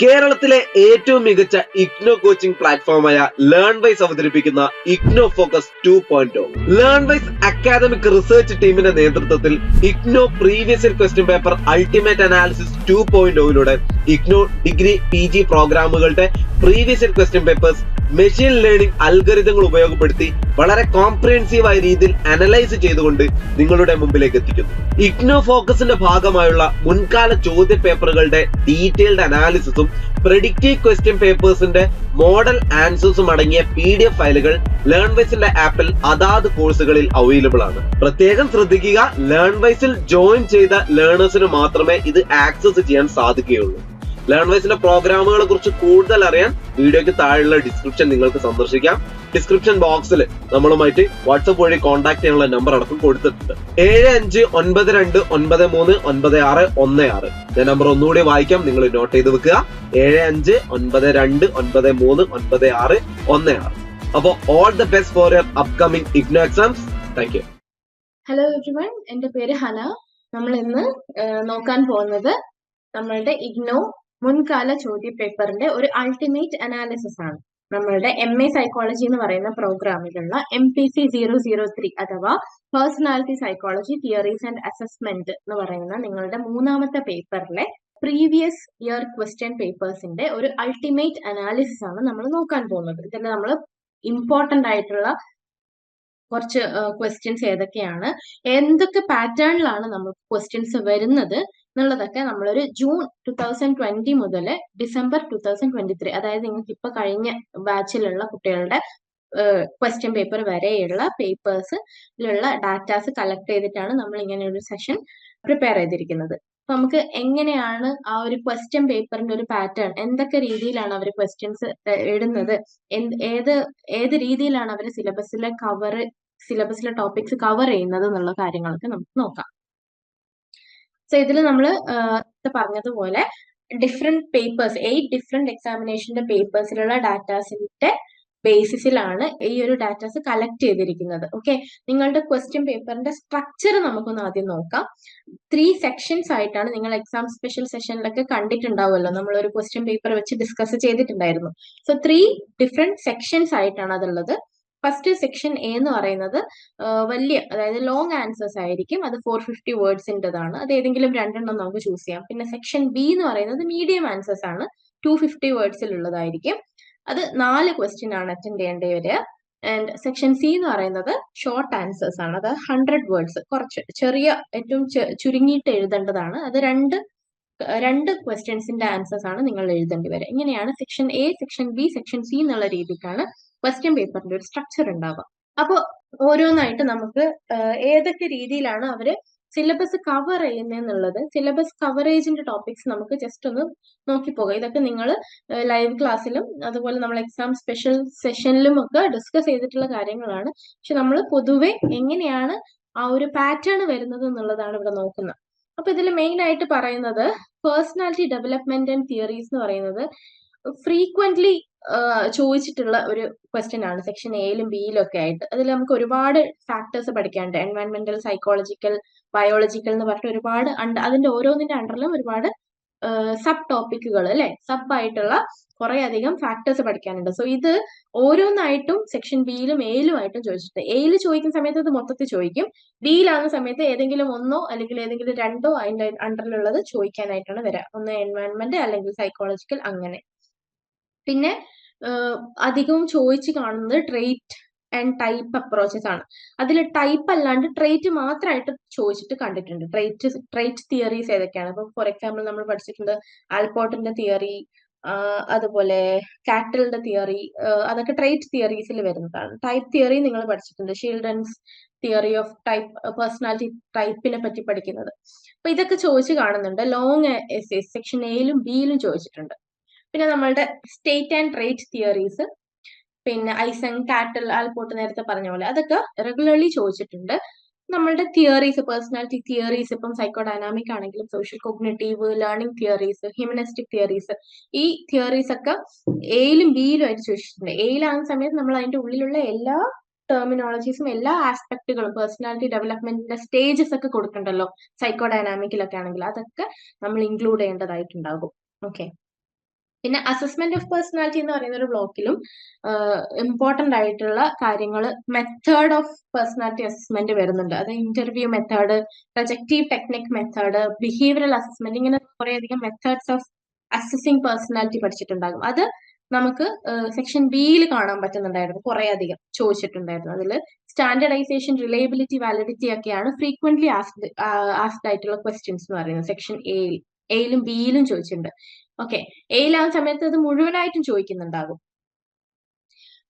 കേരളത്തിലെ ഏറ്റവും മികച്ച ഇഗ്നോ കോച്ചിംഗ് പ്ലാറ്റ്ഫോമായ ലേൺവൈസ് അവതരിപ്പിക്കുന്ന IGNOU focus 2.0. Learnwise academic research ടീമിന്റെ നേതൃത്വത്തിൽ IGNOU previous year question paper ultimate analysis 2.0യിലൂടെ ഇഗ്നോ ഡിഗ്രി PG പ്രോഗ്രാമുകളുടെ previous year question papers machine learning അൽഗരിതങ്ങൾ ഉപയോഗപ്പെടുത്തി വളരെ കോംപ്രിഹെൻസീവായ രീതിയിൽ അനലൈസ് ചെയ്തുകൊണ്ട് നിങ്ങളുടെ മുമ്പിലേക്ക് എത്തിക്കുന്നു. ഇഗ്നോ ഫോക്കസിന്റെ ഭാഗമായുള്ള മുൻകാല ചോദ്യ പേപ്പറുകളുടെ ഡീറ്റെയിൽഡ് അനാലിസിസും പ്രെഡിക്റ്റീവ് ക്വസ്റ്റ്യൻ പേപ്പേഴ്സിന്റെ മോഡൽ ആൻസേഴ്സും അടങ്ങിയ PDF ഫയലുകൾ ലേൺവൈസിന്റെ ആപ്പിൽ അതാത് കോഴ്സുകളിൽ അവൈലബിൾ ആണ്. പ്രത്യേകം ശ്രദ്ധിക്കുക, ലേൺവൈസിൽ ജോയിൻ ചെയ്ത ലേണേഴ്സിന് മാത്രമേ ഇത് ആക്സസ് ചെയ്യാൻ സാധിക്കുകയുള്ളൂ. ലേൺവൈസിന്റെ പ്രോഗ്രാമുകളെ കുറിച്ച് കൂടുതൽ അറിയാൻ വീഡിയോയ്ക്ക് താഴെയുള്ള ഡിസ്ക്രിപ്ഷൻ നിങ്ങൾക്ക് സന്ദർശിക്കാം. ഡിസ്ക്രിപ്ഷൻ ബോക്സിൽ നമ്മളുമായിട്ട് വാട്സപ്പ് വഴി കോൺടാക്ട് ചെയ്യാനുള്ള നമ്പർ അടക്കം കൊടുത്തിട്ടുണ്ട്. 7592939616. ഞാൻ നമ്പർ ഒന്നുകൂടി വായിക്കാം, നിങ്ങൾ നോട്ട് ചെയ്ത് വെക്കുക. 7592939616. അപ്പോൾ all the best for your upcoming IGNOU exams. Thank you. Hello everyone, എന്റെ പേര് ഹന. നമ്മൾ ഇന്ന് നോക്കാൻ പോകുന്നത് നമ്മളുടെ ഇഗ്നോ മുൻകാല ചോദ്യ പേപ്പറിന്റെ ഒരു അൾട്ടിമേറ്റ് അനാലിസിസ് ആണ്. നമ്മളുടെ MA സൈക്കോളജി എന്ന് പറയുന്ന പ്രോഗ്രാമിലുള്ള MPC 003 അഥവാ personality psychology theories and assessment എന്ന് പറയുന്ന നിങ്ങളുടെ മൂന്നാമത്തെ പേപ്പറിലെ പ്രീവിയസ് ഇയർ ക്വസ്റ്റ്യൻ പേപ്പേഴ്സിന്റെ ഒരു അൾട്ടിമേറ്റ് അനാലിസിസ് ആണ് നമ്മൾ നോക്കാൻ പോകുന്നത്. ഇതിൽ നമ്മൾ ഇമ്പോർട്ടന്റ് ആയിട്ടുള്ള കുറച്ച് ക്വസ്റ്റ്യൻസ് ഏതൊക്കെയാണ്, എന്തൊക്കെ പാറ്റേണിലാണ് നമുക്ക് ക്വസ്റ്റ്യൻസ് വരുന്നത് എന്നുള്ളതൊക്കെ നമ്മളൊരു ജൂൺ 2020 മുതൽ ഡിസംബർ 2023, അതായത് നിങ്ങൾക്ക് ഇപ്പൊ കഴിഞ്ഞ ബാച്ചിലുള്ള കുട്ടികളുടെ ക്വസ്റ്റ്യൻ പേപ്പർ വരെയുള്ള പേപ്പേഴ്സിലുള്ള ഡാറ്റാസ് കളക്ട് ചെയ്തിട്ടാണ് നമ്മൾ ഇങ്ങനെ ഒരു സെഷൻ പ്രിപ്പയർ ചെയ്തിരിക്കുന്നത്. നമുക്ക് എങ്ങനെയാണ് ആ ഒരു ക്വസ്റ്റ്യൻ പേപ്പറിന്റെ ഒരു പാറ്റേൺ, എന്തൊക്കെ രീതിയിലാണ് അവർ ക്വസ്റ്റ്യൻസ് ഇടുന്നത്, ഏത് രീതിയിലാണ് അവർ സിലബസിലെ ടോപ്പിക്സ് കവർ ചെയ്യുന്നത് എന്നുള്ള കാര്യങ്ങളൊക്കെ നമുക്ക് നോക്കാം. സോ ഇതിൽ നമ്മൾ പറഞ്ഞതുപോലെ ഡിഫറെന്റ് പേപ്പേഴ്സ്, 8 ഡിഫറെന്റ് എക്സാമിനേഷന്റെ പേപ്പേഴ്സിലുള്ള ഡാറ്റാസിന്റെ ബേസിസിലാണ് ഈ ഒരു ഡാറ്റാസ് കളക്ട് ചെയ്തിരിക്കുന്നത്. ഓക്കെ, നിങ്ങളുടെ ക്വസ്റ്റ്യൻ പേപ്പറിന്റെ സ്ട്രക്ചർ നമുക്കൊന്ന് ആദ്യം നോക്കാം. 3 സെക്ഷൻസ് ആയിട്ടാണ്, നിങ്ങൾ എക്സാം സ്പെഷ്യൽ സെഷനിലൊക്കെ കണ്ടിട്ടുണ്ടാവുമല്ലോ, നമ്മൾ ഒരു ക്വസ്റ്റ്യൻ പേപ്പർ വെച്ച് ഡിസ്കസ് ചെയ്തിട്ടുണ്ടായിരുന്നു. സോ 3 ഡിഫറെന്റ് സെക്ഷൻസ് ആയിട്ടാണ് അതുള്ളത്. ഫസ്റ്റ് സെക്ഷൻ A എന്ന് പറയുന്നത് വലിയ, അതായത് ലോങ് ആൻസേഴ്സ് ആയിരിക്കും. അത് 450 വേർഡ്സിൻ്റെതാണ്. അത് ഏതെങ്കിലും 2 എണ്ണം നമുക്ക് ചൂസ് ചെയ്യാം. പിന്നെ സെക്ഷൻ B എന്ന് പറയുന്നത് മീഡിയം ആൻസേഴ്സ് ആണ്, 250 വേർഡ്സിലുള്ളതായിരിക്കും. അത് 4 ക്വസ്റ്റ്യൻ ആണ് അറ്റൻഡ് ചെയ്യേണ്ടി വരിക. ആൻഡ് സെക്ഷൻ C എന്ന് പറയുന്നത് ഷോർട്ട് ആൻസേഴ്സ് ആണ്. അത് 100 വേർഡ്സ്, കുറച്ച് ചെറിയ, ഏറ്റവും ചുരുങ്ങിയിട്ട് എഴുതേണ്ടതാണ്. അത് രണ്ട് ക്വസ്റ്റ്യൻസിന്റെ ആൻസേഴ്സ് ആണ് നിങ്ങൾ എഴുതേണ്ടി വരിക. ഇങ്ങനെയാണ് section A, section B, section C എന്നുള്ള രീതിക്കാണ് ക്വസ്റ്റ്യൻ പേപ്പറിന്റെ ഒരു സ്ട്രക്ചർ ഉണ്ടാവുക. അപ്പോൾ ഓരോന്നായിട്ട് നമുക്ക് ഏതൊക്കെ രീതിയിലാണ് അവര് സിലബസ് കവർ ചെയ്യുന്നതെന്നുള്ളത്, സിലബസ് കവറേജിന്റെ ടോപ്പിക്സ് നമുക്ക് ജസ്റ്റ് ഒന്ന് നോക്കിപ്പോകാം. ഇതൊക്കെ നിങ്ങൾ ലൈവ് ക്ലാസ്സിലും അതുപോലെ നമ്മൾ എക്സാം സ്പെഷ്യൽ സെഷനിലും ഒക്കെ ഡിസ്കസ് ചെയ്തിട്ടുള്ള കാര്യങ്ങളാണ്. പക്ഷെ നമ്മൾ പൊതുവെ എങ്ങനെയാണ് ആ ഒരു പാറ്റേൺ വരുന്നത് എന്നുള്ളതാണ് ഇവിടെ നോക്കുന്നത്. അപ്പൊ ഇതിൽ മെയിൻ ആയിട്ട് പറയുന്നത് പേഴ്സണാലിറ്റി ഡെവലപ്മെന്റ് ആൻഡ് തിയറീസ് എന്ന് പറയുന്നത് ഫ്രീക്വന്റ്ലി ചോദിച്ചിട്ടുള്ള ഒരു ക്വസ്റ്റ്യൻ ആണ് സെക്ഷൻ എയിലും ബിയിലും ഒക്കെ ആയിട്ട്. അതിൽ നമുക്ക് ഒരുപാട് ഫാക്ടേഴ്സ് പഠിക്കാനുണ്ട്. എൻവയൺമെന്റൽ, സൈക്കോളജിക്കൽ, ബയോളജിക്കൽ എന്ന് പറഞ്ഞിട്ട് ഒരുപാട് അതിന്റെ ഓരോന്നിന്റെ അണ്ടറിലും ഒരുപാട് സബ് ടോപ്പിക്കുകൾ, അല്ലെ, സബ് ആയിട്ടുള്ള കുറെ അധികം ഫാക്ടേഴ്സ് പഠിക്കാനുണ്ട്. സോ ഇത് ഓരോന്നായിട്ടും സെക്ഷൻ ബിയിലും എയിലും ആയിട്ടും ചോദിച്ചിട്ട്, എയിൽ ചോദിക്കുന്ന സമയത്ത് അത് മൊത്തത്തിൽ ചോദിക്കും, ബിയിലാകുന്ന സമയത്ത് ഏതെങ്കിലും ഒന്നോ അല്ലെങ്കിൽ ഏതെങ്കിലും 2ഓ അതിന്റെ അണ്ടറിലുള്ളത് ചോദിക്കാനായിട്ടാണ് വരിക. ഒന്ന് എൻവയൺമെന്റ് അല്ലെങ്കിൽ സൈക്കോളജിക്കൽ, അങ്ങനെ. പിന്നെ അധികവും ചോദിച്ചു കാണുന്നത് ട്രേറ്റ് ആൻഡ് ടൈപ്പ് അപ്രോച്ചസ് ആണ്. അതിൽ ടൈപ്പ് അല്ലാണ്ട് ട്രേറ്റ് മാത്രമായിട്ട് ചോദിച്ചിട്ട് കണ്ടിട്ടുണ്ട്. ട്രേറ്റ് തിയറീസ് ഏതൊക്കെയാണ്? ഇപ്പൊ ഫോർ എക്സാമ്പിൾ നമ്മൾ പഠിച്ചിട്ടുണ്ട് ആൽപോർട്ടിന്റെ തിയറി, അതുപോലെ കാറ്റലിന്റെ തിയറി, അതൊക്കെ ട്രേറ്റ് തിയറീസിൽ വരുന്നതാണ്. ടൈപ്പ് തിയറി നിങ്ങൾ പഠിച്ചിട്ടുണ്ട്, ഷീൽഡൻസ് തിയറി ഓഫ് ടൈപ്പ്, പേഴ്സണാലിറ്റി ടൈപ്പിനെ പറ്റി പഠിക്കുന്നത്. അപ്പൊ ഇതൊക്കെ ചോദിച്ചു കാണുന്നുണ്ട്. ലോങ് എസ്സേസ് സെക്ഷൻ എയിലും ബിയിലും ചോദിച്ചിട്ടുണ്ട്. പിന്നെ നമ്മളുടെ സ്റ്റേറ്റ് ആൻഡ് ട്രേറ്റ് തിയറീസ്, പിന്നെ ഐസങ്, കാറ്റൽ, ആൽപോർട്ട് നേരത്തെ പറഞ്ഞ പോലെ അതൊക്കെ റെഗുലർലി ചോദിച്ചിട്ടുണ്ട്. നമ്മളുടെ തിയറീസ്, പേഴ്സണാലിറ്റി തിയറീസ്, ഇപ്പം സൈക്കോ ഡൈനാമിക് ആണെങ്കിലും social cognitive learning theories, humanistic theories, ഈ തിയറീസ് ഒക്കെ എയിലും ബിയിലും ആയിട്ട് ചോദിച്ചിട്ടുണ്ട്. എയിലാകുന്ന സമയത്ത് നമ്മൾ അതിന്റെ ഉള്ളിലുള്ള എല്ലാ ടെർമിനോളജീസും എല്ലാ ആസ്പെക്ടുകളും, പേഴ്സണാലിറ്റി ഡെവലപ്മെന്റിന്റെ സ്റ്റേജസ് ഒക്കെ കൊടുക്കണ്ടല്ലോ സൈക്കോ ഡൈനാമിക്കിലൊക്കെ ആണെങ്കിൽ, അതൊക്കെ നമ്മൾ ഇൻക്ലൂഡ് ചെയ്യേണ്ടതായിട്ടുണ്ടാകും. ഓക്കെ, പിന്നെ അസസ്മെന്റ് ഓഫ് പേഴ്സണാലിറ്റി എന്ന് പറയുന്ന ഒരു ബ്ലോക്കിലും ഇമ്പോർട്ടന്റ് ആയിട്ടുള്ള കാര്യങ്ങൾ മെത്തേഡ് ഓഫ് പേഴ്സണാലിറ്റി അസസ്മെന്റ് വരുന്നുണ്ട്. അത് interview method, projective technique method, behavioural assessment, ഇങ്ങനെ കുറേയധികം മെത്തേഡ്സ് ഓഫ് അസസിങ് പേഴ്സണാലിറ്റി പഠിച്ചിട്ടുണ്ടാകും. അത് നമുക്ക് സെക്ഷൻ ബിയിൽ കാണാൻ പറ്റുന്നുണ്ടായിരുന്നു, കുറെ അധികം ചോദിച്ചിട്ടുണ്ടായിരുന്നു. അതിൽ സ്റ്റാൻഡർഡൈസേഷൻ, റിലയബിലിറ്റി, വാലിഡിറ്റി ഒക്കെയാണ് ഫ്രീക്വന്റ്ലി ആസ്ക്ഡ് ആയിട്ടുള്ള ക്വസ്റ്റ്യൻസ് എന്ന് പറയുന്നത് സെക്ഷൻ എയിലും ബിയിലും ചോദിച്ചിട്ടുണ്ട്. ഓക്കെ, എയിൽ ആ സമയത്ത് അത് മുഴുവനായിട്ടും ചോദിക്കുന്നുണ്ടാകും.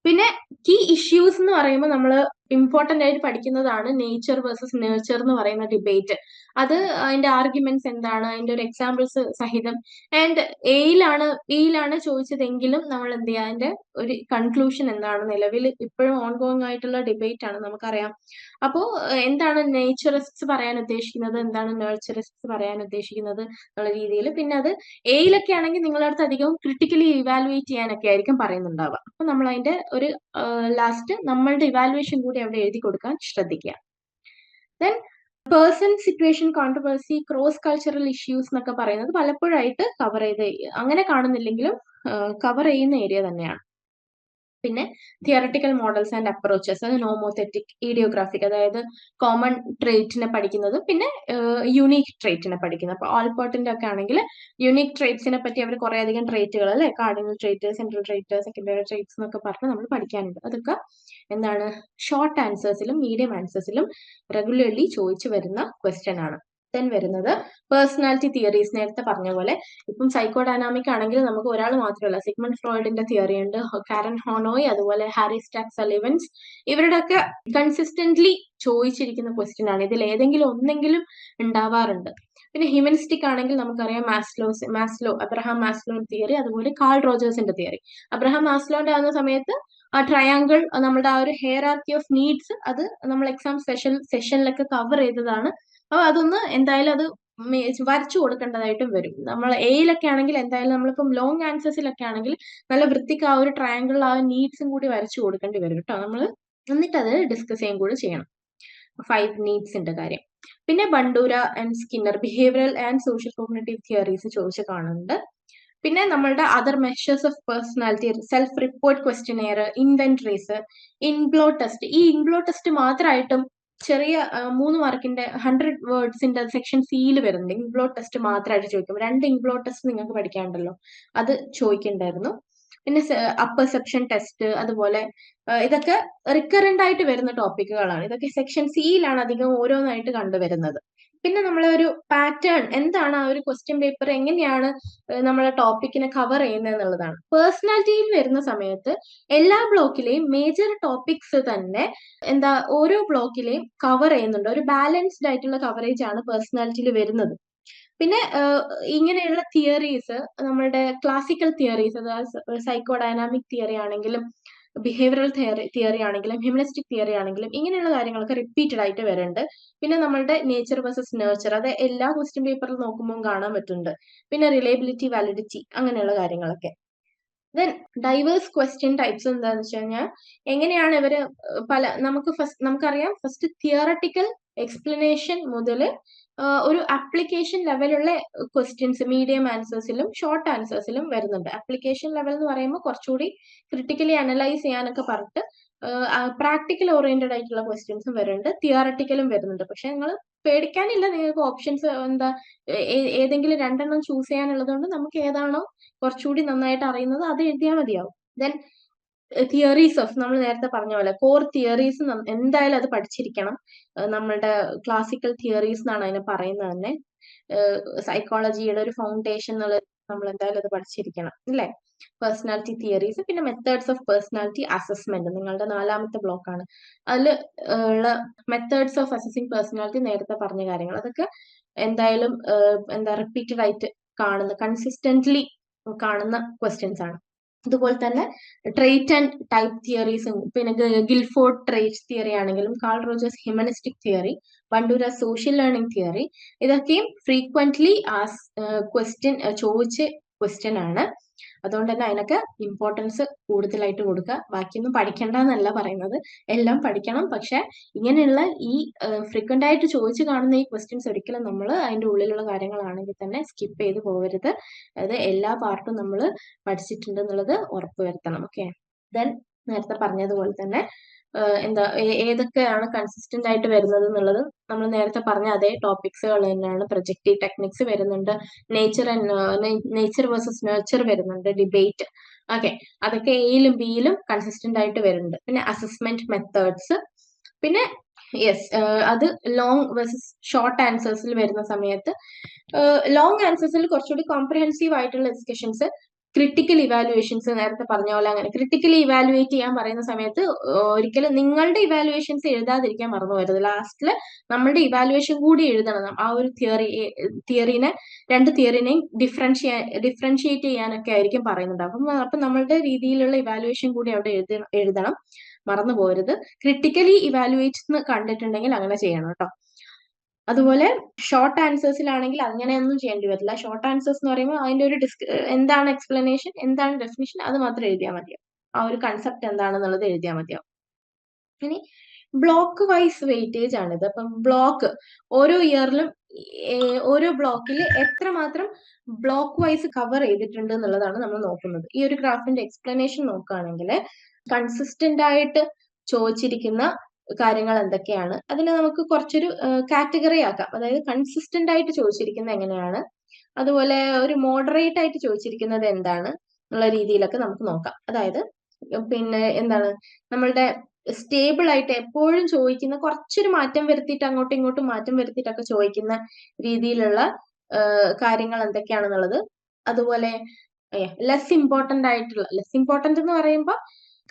പിന്നെ കീ ഇഷ്യൂസ് എന്ന് പറയുമ്പോൾ നമ്മൾ ഇമ്പോർട്ടന്റ് ആയിട്ട് പഠിക്കുന്നതാണ് നേച്ചർ വേഴ്സസ് നേച്ചർ എന്ന് പറയുന്ന ഡിബേറ്റ്. അത് അതിന്റെ ആർഗ്യുമെന്റ്സ് എന്താണ്, അതിന്റെ ഒരു എക്സാമ്പിൾസ് സഹിതം. ആൻഡ് ബിയിലാണ് ചോദിച്ചതെങ്കിലും നമ്മൾ എന്ത് ചെയ്യുക, അതിന്റെ ഒരു കൺക്ലൂഷൻ എന്താണ്, നിലവിൽ ഇപ്പോഴും ഓൺഗോയിങ് ആയിട്ടുള്ള ഡിബേറ്റ് ആണ്, നമുക്കറിയാം. അപ്പോ എന്താണ് നേച്ചറിസ്റ്റ്സ് പറയാൻ ഉദ്ദേശിക്കുന്നത്, എന്താണ് നേച്ചറിസ്റ്റ്സ് പറയാൻ ഉദ്ദേശിക്കുന്നത് എന്നുള്ള രീതിയിൽ. പിന്നെ അത് എയിലൊക്കെ ആണെങ്കിൽ നിങ്ങളുടെ അടുത്ത് അധികം ക്രിട്ടിക്കലി ഇവാലുവേറ്റ് ചെയ്യാനൊക്കെ ആയിരിക്കും പറയുന്നുണ്ടാവുക. അപ്പൊ നമ്മൾ അതിന്റെ ഒരു ലാസ്റ്റ് നമ്മളുടെ ഇവാലുവേഷൻ കൂടി അവിടെ എഴുതി കൊടുക്കാൻ ശ്രദ്ധിക്കുക. Then person, situation, controversy, cross cultural issues എന്നൊക്കെ പറയുന്നത് പലപ്പോഴായിട്ട് കവർ ചെയ്ത്, അങ്ങനെ കാണുന്നില്ലെങ്കിലും കവർ ചെയ്യുന്ന ഏരിയ തന്നെയാണ്. പിന്നെ തിയറട്ടിക്കൽ മോഡൽസ് ആൻഡ് അപ്രോച്ചസ്, അത് നോമോതെറ്റിക്, ഈഡിയോഗ്രാഫിക്, അതായത് കോമൺ ട്രേറ്റിനെ പഠിക്കുന്നതും പിന്നെ യുണീക് ട്രേറ്റിനെ പഠിക്കുന്നത്. അപ്പൊ ആൾപോർട്ടിന്റെ ഒക്കെ ആണെങ്കിൽ യുണീക് ട്രേറ്റ്സിനെ പറ്റി അവർ കുറെ അധികം ട്രേറ്റുകൾ അല്ലെ, cardinal trait, central trait, secondary traits എന്നൊക്കെ പറഞ്ഞ് നമ്മൾ പഠിക്കാനുണ്ട്. അതൊക്കെ എന്താണ് ഷോർട്ട് ആൻസേഴ്സിലും മീഡിയം ആൻസേഴ്സിലും റെഗുലർലി ചോദിച്ചു വരുന്ന ക്വസ്റ്റ്യൻ ആണ്. ദെൻ വരുന്നത് പേഴ്സണാലിറ്റി തിയറീസ്. നേരത്തെ പറഞ്ഞ പോലെ ഇപ്പം സൈക്കോ ഡൈനാമിക് ആണെങ്കിൽ നമുക്ക് ഒരാൾ മാത്രമല്ല, സിഗ്മണ്ട് ഫ്രോയിഡിന്റെ തിയറി ഉണ്ട്, കാരൻ ഹോണോയ്, അതുപോലെ ഹാരി സ്റ്റാക്ക് സലിവൻസ്, ഇവരുടെയൊക്കെ കൺസിസ്റ്റന്റ്ലി ചോദിച്ചിരിക്കുന്ന ക്വസ്റ്റ്യൻ ആണ്. ഇതിൽ ഏതെങ്കിലും ഒന്നെങ്കിലും ഉണ്ടാവാറുണ്ട്. പിന്നെ ഹ്യൂമനിസ്റ്റിക് ആണെങ്കിൽ നമുക്കറിയാം മാസ്ലോ, അബ്രഹാം മാസ്ലോന്റെ തിയറി, അതുപോലെ കാൾ റോജേഴ്സിന്റെ തിയറി. അബ്രഹാം മാസ്ലോന്റെ ആകുന്ന സമയത്ത് ആ ട്രയാങ്കിൾ, നമ്മുടെ ആ ഒരു ഹെയറാർക്കി ഓഫ് നീഡ്സ്, അത് നമ്മൾ എക്സാം സെഷനിലൊക്കെ കവർ ചെയ്തതാണ്. അപ്പൊ അതൊന്ന് എന്തായാലും അത് വരച്ചു കൊടുക്കേണ്ടതായിട്ടും വരും. നമ്മൾ എയിലൊക്കെ ആണെങ്കിൽ എന്തായാലും നമ്മളിപ്പം ലോങ് ആൻസേഴ്സിലൊക്കെ ആണെങ്കിൽ നല്ല വൃത്തിക്ക് ആ ഒരു ട്രയാങ്കിൾ, ആ നീഡ്സും കൂടി വരച്ചു കൊടുക്കേണ്ടി വരും കേട്ടോ. നമ്മൾ എന്നിട്ട് അത് ഡിസ്കസ് ചെയ്യുകയും കൂടി ചെയ്യണം 5 നീഡ്സിന്റെ കാര്യം. പിന്നെ Bandura and Skinner, behavioural and social cognitive theories ചോദിച്ച് കാണുന്നുണ്ട്. പിന്നെ നമ്മളുടെ other measures of personality, self report questionnaire, inventories, inkblot test. ഈ ഇൻഗ്ലോ ടെസ്റ്റ് മാത്രമായിട്ടും ചെറിയ 3 മാർക്കിന്റെ 100 വേർഡ്സിന്റെ സെക്ഷൻ സിയിൽ വരുന്നുണ്ട്. ഇൻഗ്ലോ ടെസ്റ്റ് മാത്രമായിട്ട് ചോദിക്കും. 2 ഇൻഗ്ലോ ടെസ്റ്റ് നിങ്ങൾക്ക് പഠിക്കാനുണ്ടല്ലോ, അത് ചോദിക്കണ്ടായിരുന്നു. പിന്നെ അപ്പർസെപ്ഷൻ ടെസ്റ്റ്, അതുപോലെ ഇതൊക്കെ റിക്കറന്റ് ആയിട്ട് വരുന്ന ടോപ്പിക്കുകളാണ്. ഇതൊക്കെ സെക്ഷൻ സിയിലാണ് അധികം ഓരോന്നായിട്ട് കണ്ടുവരുന്നത്. പിന്നെ നമ്മളെ ഒരു പാറ്റേൺ എന്താണ്, ആ ഒരു ക്വസ്റ്റ്യൻ പേപ്പർ എങ്ങനെയാണ് നമ്മളെ ടോപ്പിക്കിനെ കവർ ചെയ്യുന്നത് എന്നുള്ളതാണ്. പേഴ്സണാലിറ്റിയിൽ വരുന്ന സമയത്ത് എല്ലാ ബ്ലോക്കിലെയും മേജർ ടോപ്പിക്സ് തന്നെ ഓരോ ബ്ലോക്കിലെയും കവർ ചെയ്യുന്നുണ്ട്. ഒരു ബാലൻസ്ഡ് ആയിട്ടുള്ള കവറേജ് ആണ് പേഴ്സണാലിറ്റിയിൽ വരുന്നത്. പിന്നെ ഇങ്ങനെയുള്ള തിയറീസ്, നമ്മളുടെ ക്ലാസിക്കൽ തിയറീസ്, അതായത് സൈക്കോ ഡൈനാമിക് തിയറി ആണെങ്കിലും ബിഹേവിയറൽ തിയറി ആണെങ്കിലും ഹ്യൂമനിസ്റ്റിക് തിയറി ആണെങ്കിലും ഇങ്ങനെയുള്ള കാര്യങ്ങളൊക്കെ റിപ്പീറ്റഡ് ആയിട്ട് വരുന്നുണ്ട്. പിന്നെ നമ്മളുടെ നേച്ചർ വേഴ്സസ് നേച്ചർ, അത് എല്ലാ ക്വസ്റ്റ്യൻ പേപ്പറിൽ നോക്കുമ്പോൾ കാണാൻ പറ്റുന്നുണ്ട്. പിന്നെ റിലയബിലിറ്റി, വാലിഡിറ്റി, അങ്ങനെയുള്ള കാര്യങ്ങളൊക്കെ. ദെൻ ഡൈവേഴ്സ് ക്വസ്റ്റ്യൻ ടൈപ്സ് എന്താണെന്ന് വെച്ച് കഴിഞ്ഞാൽ എങ്ങനെയാണ് ഇവര് നമുക്കറിയാം ഫസ്റ്റ് തിയറട്ടിക്കൽ എക്സ്പ്ലനേഷൻ മുതൽ ഒരു ആപ്ലിക്കേഷൻ ലെവലുള്ള ക്വസ്റ്റ്യൻസ് മീഡിയം ആൻസേഴ്സിലും ഷോർട്ട് ആൻസേഴ്സിലും വരുന്നുണ്ട്. ആപ്ലിക്കേഷൻ ലെവൽ എന്ന് പറയുമ്പോൾ കുറച്ചുകൂടി ക്രിട്ടിക്കലി അനലൈസ് ചെയ്യാനൊക്കെ പറഞ്ഞിട്ട് പ്രാക്ടിക്കൽ ഓറിയന്റഡ് ആയിട്ടുള്ള ക്വസ്റ്റ്യൻസും വരുന്നുണ്ട്, തിയറട്ടിക്കലും വരുന്നുണ്ട്. പക്ഷെ നിങ്ങൾ പേടിക്കാനില്ല, നിങ്ങൾക്ക് ഓപ്ഷൻസ് ഏതെങ്കിലും 2 ചൂസ് ചെയ്യാനുള്ളതുകൊണ്ട് നമുക്ക് ഏതാണോ കുറച്ചുകൂടി നന്നായിട്ട് അറിയുന്നത് അത് എഴുതിയാൽ മതിയാവും. ദെൻ തിയറീസ് ഓഫ്, നമ്മൾ നേരത്തെ പറഞ്ഞ പോലെ കോർ തിയറീസ് എന്തായാലും അത് പഠിച്ചിരിക്കണം. നമ്മളുടെ ക്ലാസിക്കൽ തിയറീസ് എന്നാണ് അതിനെ പറയുന്നത് തന്നെ. സൈക്കോളജിയുടെ ഒരു ഫൗണ്ടേഷൻ എന്നുള്ളത് നമ്മൾ എന്തായാലും അത് പഠിച്ചിരിക്കണം അല്ലേ. പേഴ്സണാലിറ്റി തിയറീസ്, പിന്നെ മെത്തേഡ്സ് ഓഫ് പേഴ്സണാലിറ്റി അസസ്മെന്റ് നിങ്ങളുടെ 4ാമത്തെ ബ്ലോക്കാണ്. അതിൽ ഉള്ള മെത്തേഡ്സ് ഓഫ് അസസിങ് പേഴ്സണാലിറ്റി നേരത്തെ പറഞ്ഞ കാര്യങ്ങൾ, അതൊക്കെ എന്തായാലും റിപ്പീറ്റഡ് ആയിട്ട് കൺസിസ്റ്റന്റ്ലി കാണുന്ന ക്വസ്റ്റ്യൻസ് ആണ്. അതുപോലെ തന്നെ ട്രേറ്റ് ആൻഡ് ടൈപ്പ് തിയറീസും, പിന്നെ ഗിൽഫോർഡ് ട്രേറ്റ് തിയറി ആണെങ്കിലും call Rogers humanistic theory, Bandura social learning theory, ഇതൊക്കെയും ഫ്രീക്വന്റ്ലി ക്വസ്റ്റ്യൻ ചോദിച്ച് ക്വസ്റ്റ്യൻ ആണ്. അതുകൊണ്ട് തന്നെ അതിനൊക്കെ ഇമ്പോർട്ടൻസ് കൂടുതലായിട്ട് കൊടുക്കുക. ബാക്കിയൊന്നും പഠിക്കണ്ട എന്നല്ല പറയുന്നത്, എല്ലാം പഠിക്കണം. പക്ഷെ ഇങ്ങനെയുള്ള ഈ ഫ്രീക്വന്റ് ആയിട്ട് ചോദിച്ചു കാണുന്ന ഈ ക്വസ്റ്റ്യൻസ് ഒരിക്കലും നമ്മൾ അതിന്റെ ഉള്ളിലുള്ള കാര്യങ്ങളാണെങ്കിൽ തന്നെ സ്കിപ്പ് ചെയ്ത് പോകരുത്. അതായത് എല്ലാ പാർട്ടും നമ്മൾ പഠിച്ചിട്ടുണ്ട് എന്നുള്ളത് ഉറപ്പുവരുത്തണം. ഓക്കെ, ദെൻ നേരത്തെ പറഞ്ഞതുപോലെ തന്നെ ഏതൊക്കെയാണ് കൺസിസ്റ്റന്റ് ആയിട്ട് വരുന്നത് എന്നുള്ളത് നമ്മൾ നേരത്തെ പറഞ്ഞ അതേ ടോപ്പിക്സുകൾ തന്നെയാണ്. പ്രൊജക്റ്റീവ് ടെക്നിക്സ് വരുന്നുണ്ട്, നേച്ചർ വേഴ്സസ് നേച്ചർ വരുന്നുണ്ട്, ഡിബേറ്റ്. ഓക്കെ, അതൊക്കെ എയിലും ബിയിലും കൺസിസ്റ്റന്റ് ആയിട്ട് വരുന്നുണ്ട്. പിന്നെ അസസ്മെന്റ് മെത്തേഡ്സ്, പിന്നെ അത് ലോങ് വേഴ്സസ് ഷോർട്ട് ആൻസേഴ്സിൽ വരുന്ന സമയത്ത് ലോങ് ആൻസേഴ്സിൽ കുറച്ചുകൂടി കോംപ്രിഹെൻസീവ് ആയിട്ടുള്ള ഡിസ്കഷൻസ്, ക്രിട്ടിക്കൽ ഇവാലുവേഷൻസ് നേരത്തെ പറഞ്ഞ പോലെ അങ്ങനെ ക്രിട്ടിക്കലി ഇവാലുവേറ്റ് ചെയ്യാൻ പറയുന്ന സമയത്ത് ഒരിക്കലും നിങ്ങളുടെ ഇവാലുവേഷൻസ് എഴുതാതിരിക്കാൻ മറന്നു പോകരുത്. ലാസ്റ്റില് നമ്മളുടെ ഇവാലുവേഷൻ കൂടി എഴുതണം. ആ ഒരു രണ്ട് തിയറിനെയും ഡിഫറൻഷിയേറ്റ് ചെയ്യാനൊക്കെ ആയിരിക്കും പറയുന്നത്. അപ്പം നമ്മളുടെ രീതിയിലുള്ള ഇവാലുവേഷൻ കൂടി അവിടെ എഴുതണം, മറന്നു പോകരുത്. ക്രിട്ടിക്കലി ഇവാലുവേറ്റ് കണ്ടിട്ടുണ്ടെങ്കിൽ അങ്ങനെ ചെയ്യണം കേട്ടോ. അതുപോലെ ഷോർട്ട് ആൻസേഴ്സിലാണെങ്കിൽ അങ്ങനെയൊന്നും ചെയ്യേണ്ടി വരില്ല. ഷോർട്ട് ആൻസേഴ്സ് എന്ന് പറയുമ്പോൾ അതിന്റെ ഒരു എന്താണ് എക്സ്പ്ലനേഷൻ, എന്താണ് ഡെഫിനിഷൻ, അത് മാത്രം എഴുതിയാൽ മതിയാവും. ആ ഒരു കൺസെപ്റ്റ് എന്താണെന്നുള്ളത് എഴുതിയാൽ മതിയാവും. ഇനി ബ്ലോക്ക് വൈസ് വെയിറ്റേജ് ആണിത്. അപ്പം ഓരോ ഇയറിലും ഓരോ ബ്ലോക്കിൽ എത്രമാത്രം ബ്ലോക്ക് വൈസ് കവർ ചെയ്തിട്ടുണ്ട് എന്നുള്ളതാണ് നമ്മൾ നോക്കുന്നത്. ഈ ഒരു ഗ്രാഫിന്റെ എക്സ്പ്ലനേഷൻ നോക്കുകയാണെങ്കിൽ കൺസിസ്റ്റന്റ് ആയിട്ട് ചോദിച്ചിരിക്കുന്ന കാര്യങ്ങൾ എന്തൊക്കെയാണ്, അതിനെ നമുക്ക് കുറച്ചൊരു കാറ്റഗറി ആക്കാം. അതായത് കൺസിസ്റ്റന്റ് ആയിട്ട് ചോദിച്ചിരിക്കുന്നത് എങ്ങനെയാണ്, അതുപോലെ ഒരു മോഡറേറ്റ് ആയിട്ട് ചോദിച്ചിരിക്കുന്നത് എന്താണ് എന്നുള്ള രീതിയിലൊക്കെ നമുക്ക് നോക്കാം. അതായത് പിന്നെ നമ്മളുടെ സ്റ്റേബിൾ ആയിട്ട് എപ്പോഴും ചോദിക്കുന്ന, കുറച്ചൊരു മാറ്റം വരുത്തിയിട്ട് അങ്ങോട്ടും ഇങ്ങോട്ടും മാറ്റം വരുത്തിയിട്ടൊക്കെ ചോദിക്കുന്ന രീതിയിലുള്ള കാര്യങ്ങൾ എന്തൊക്കെയാണെന്നുള്ളത്. അതുപോലെ ലെസ് ഇമ്പോർട്ടന്റ് എന്ന് പറയുമ്പോൾ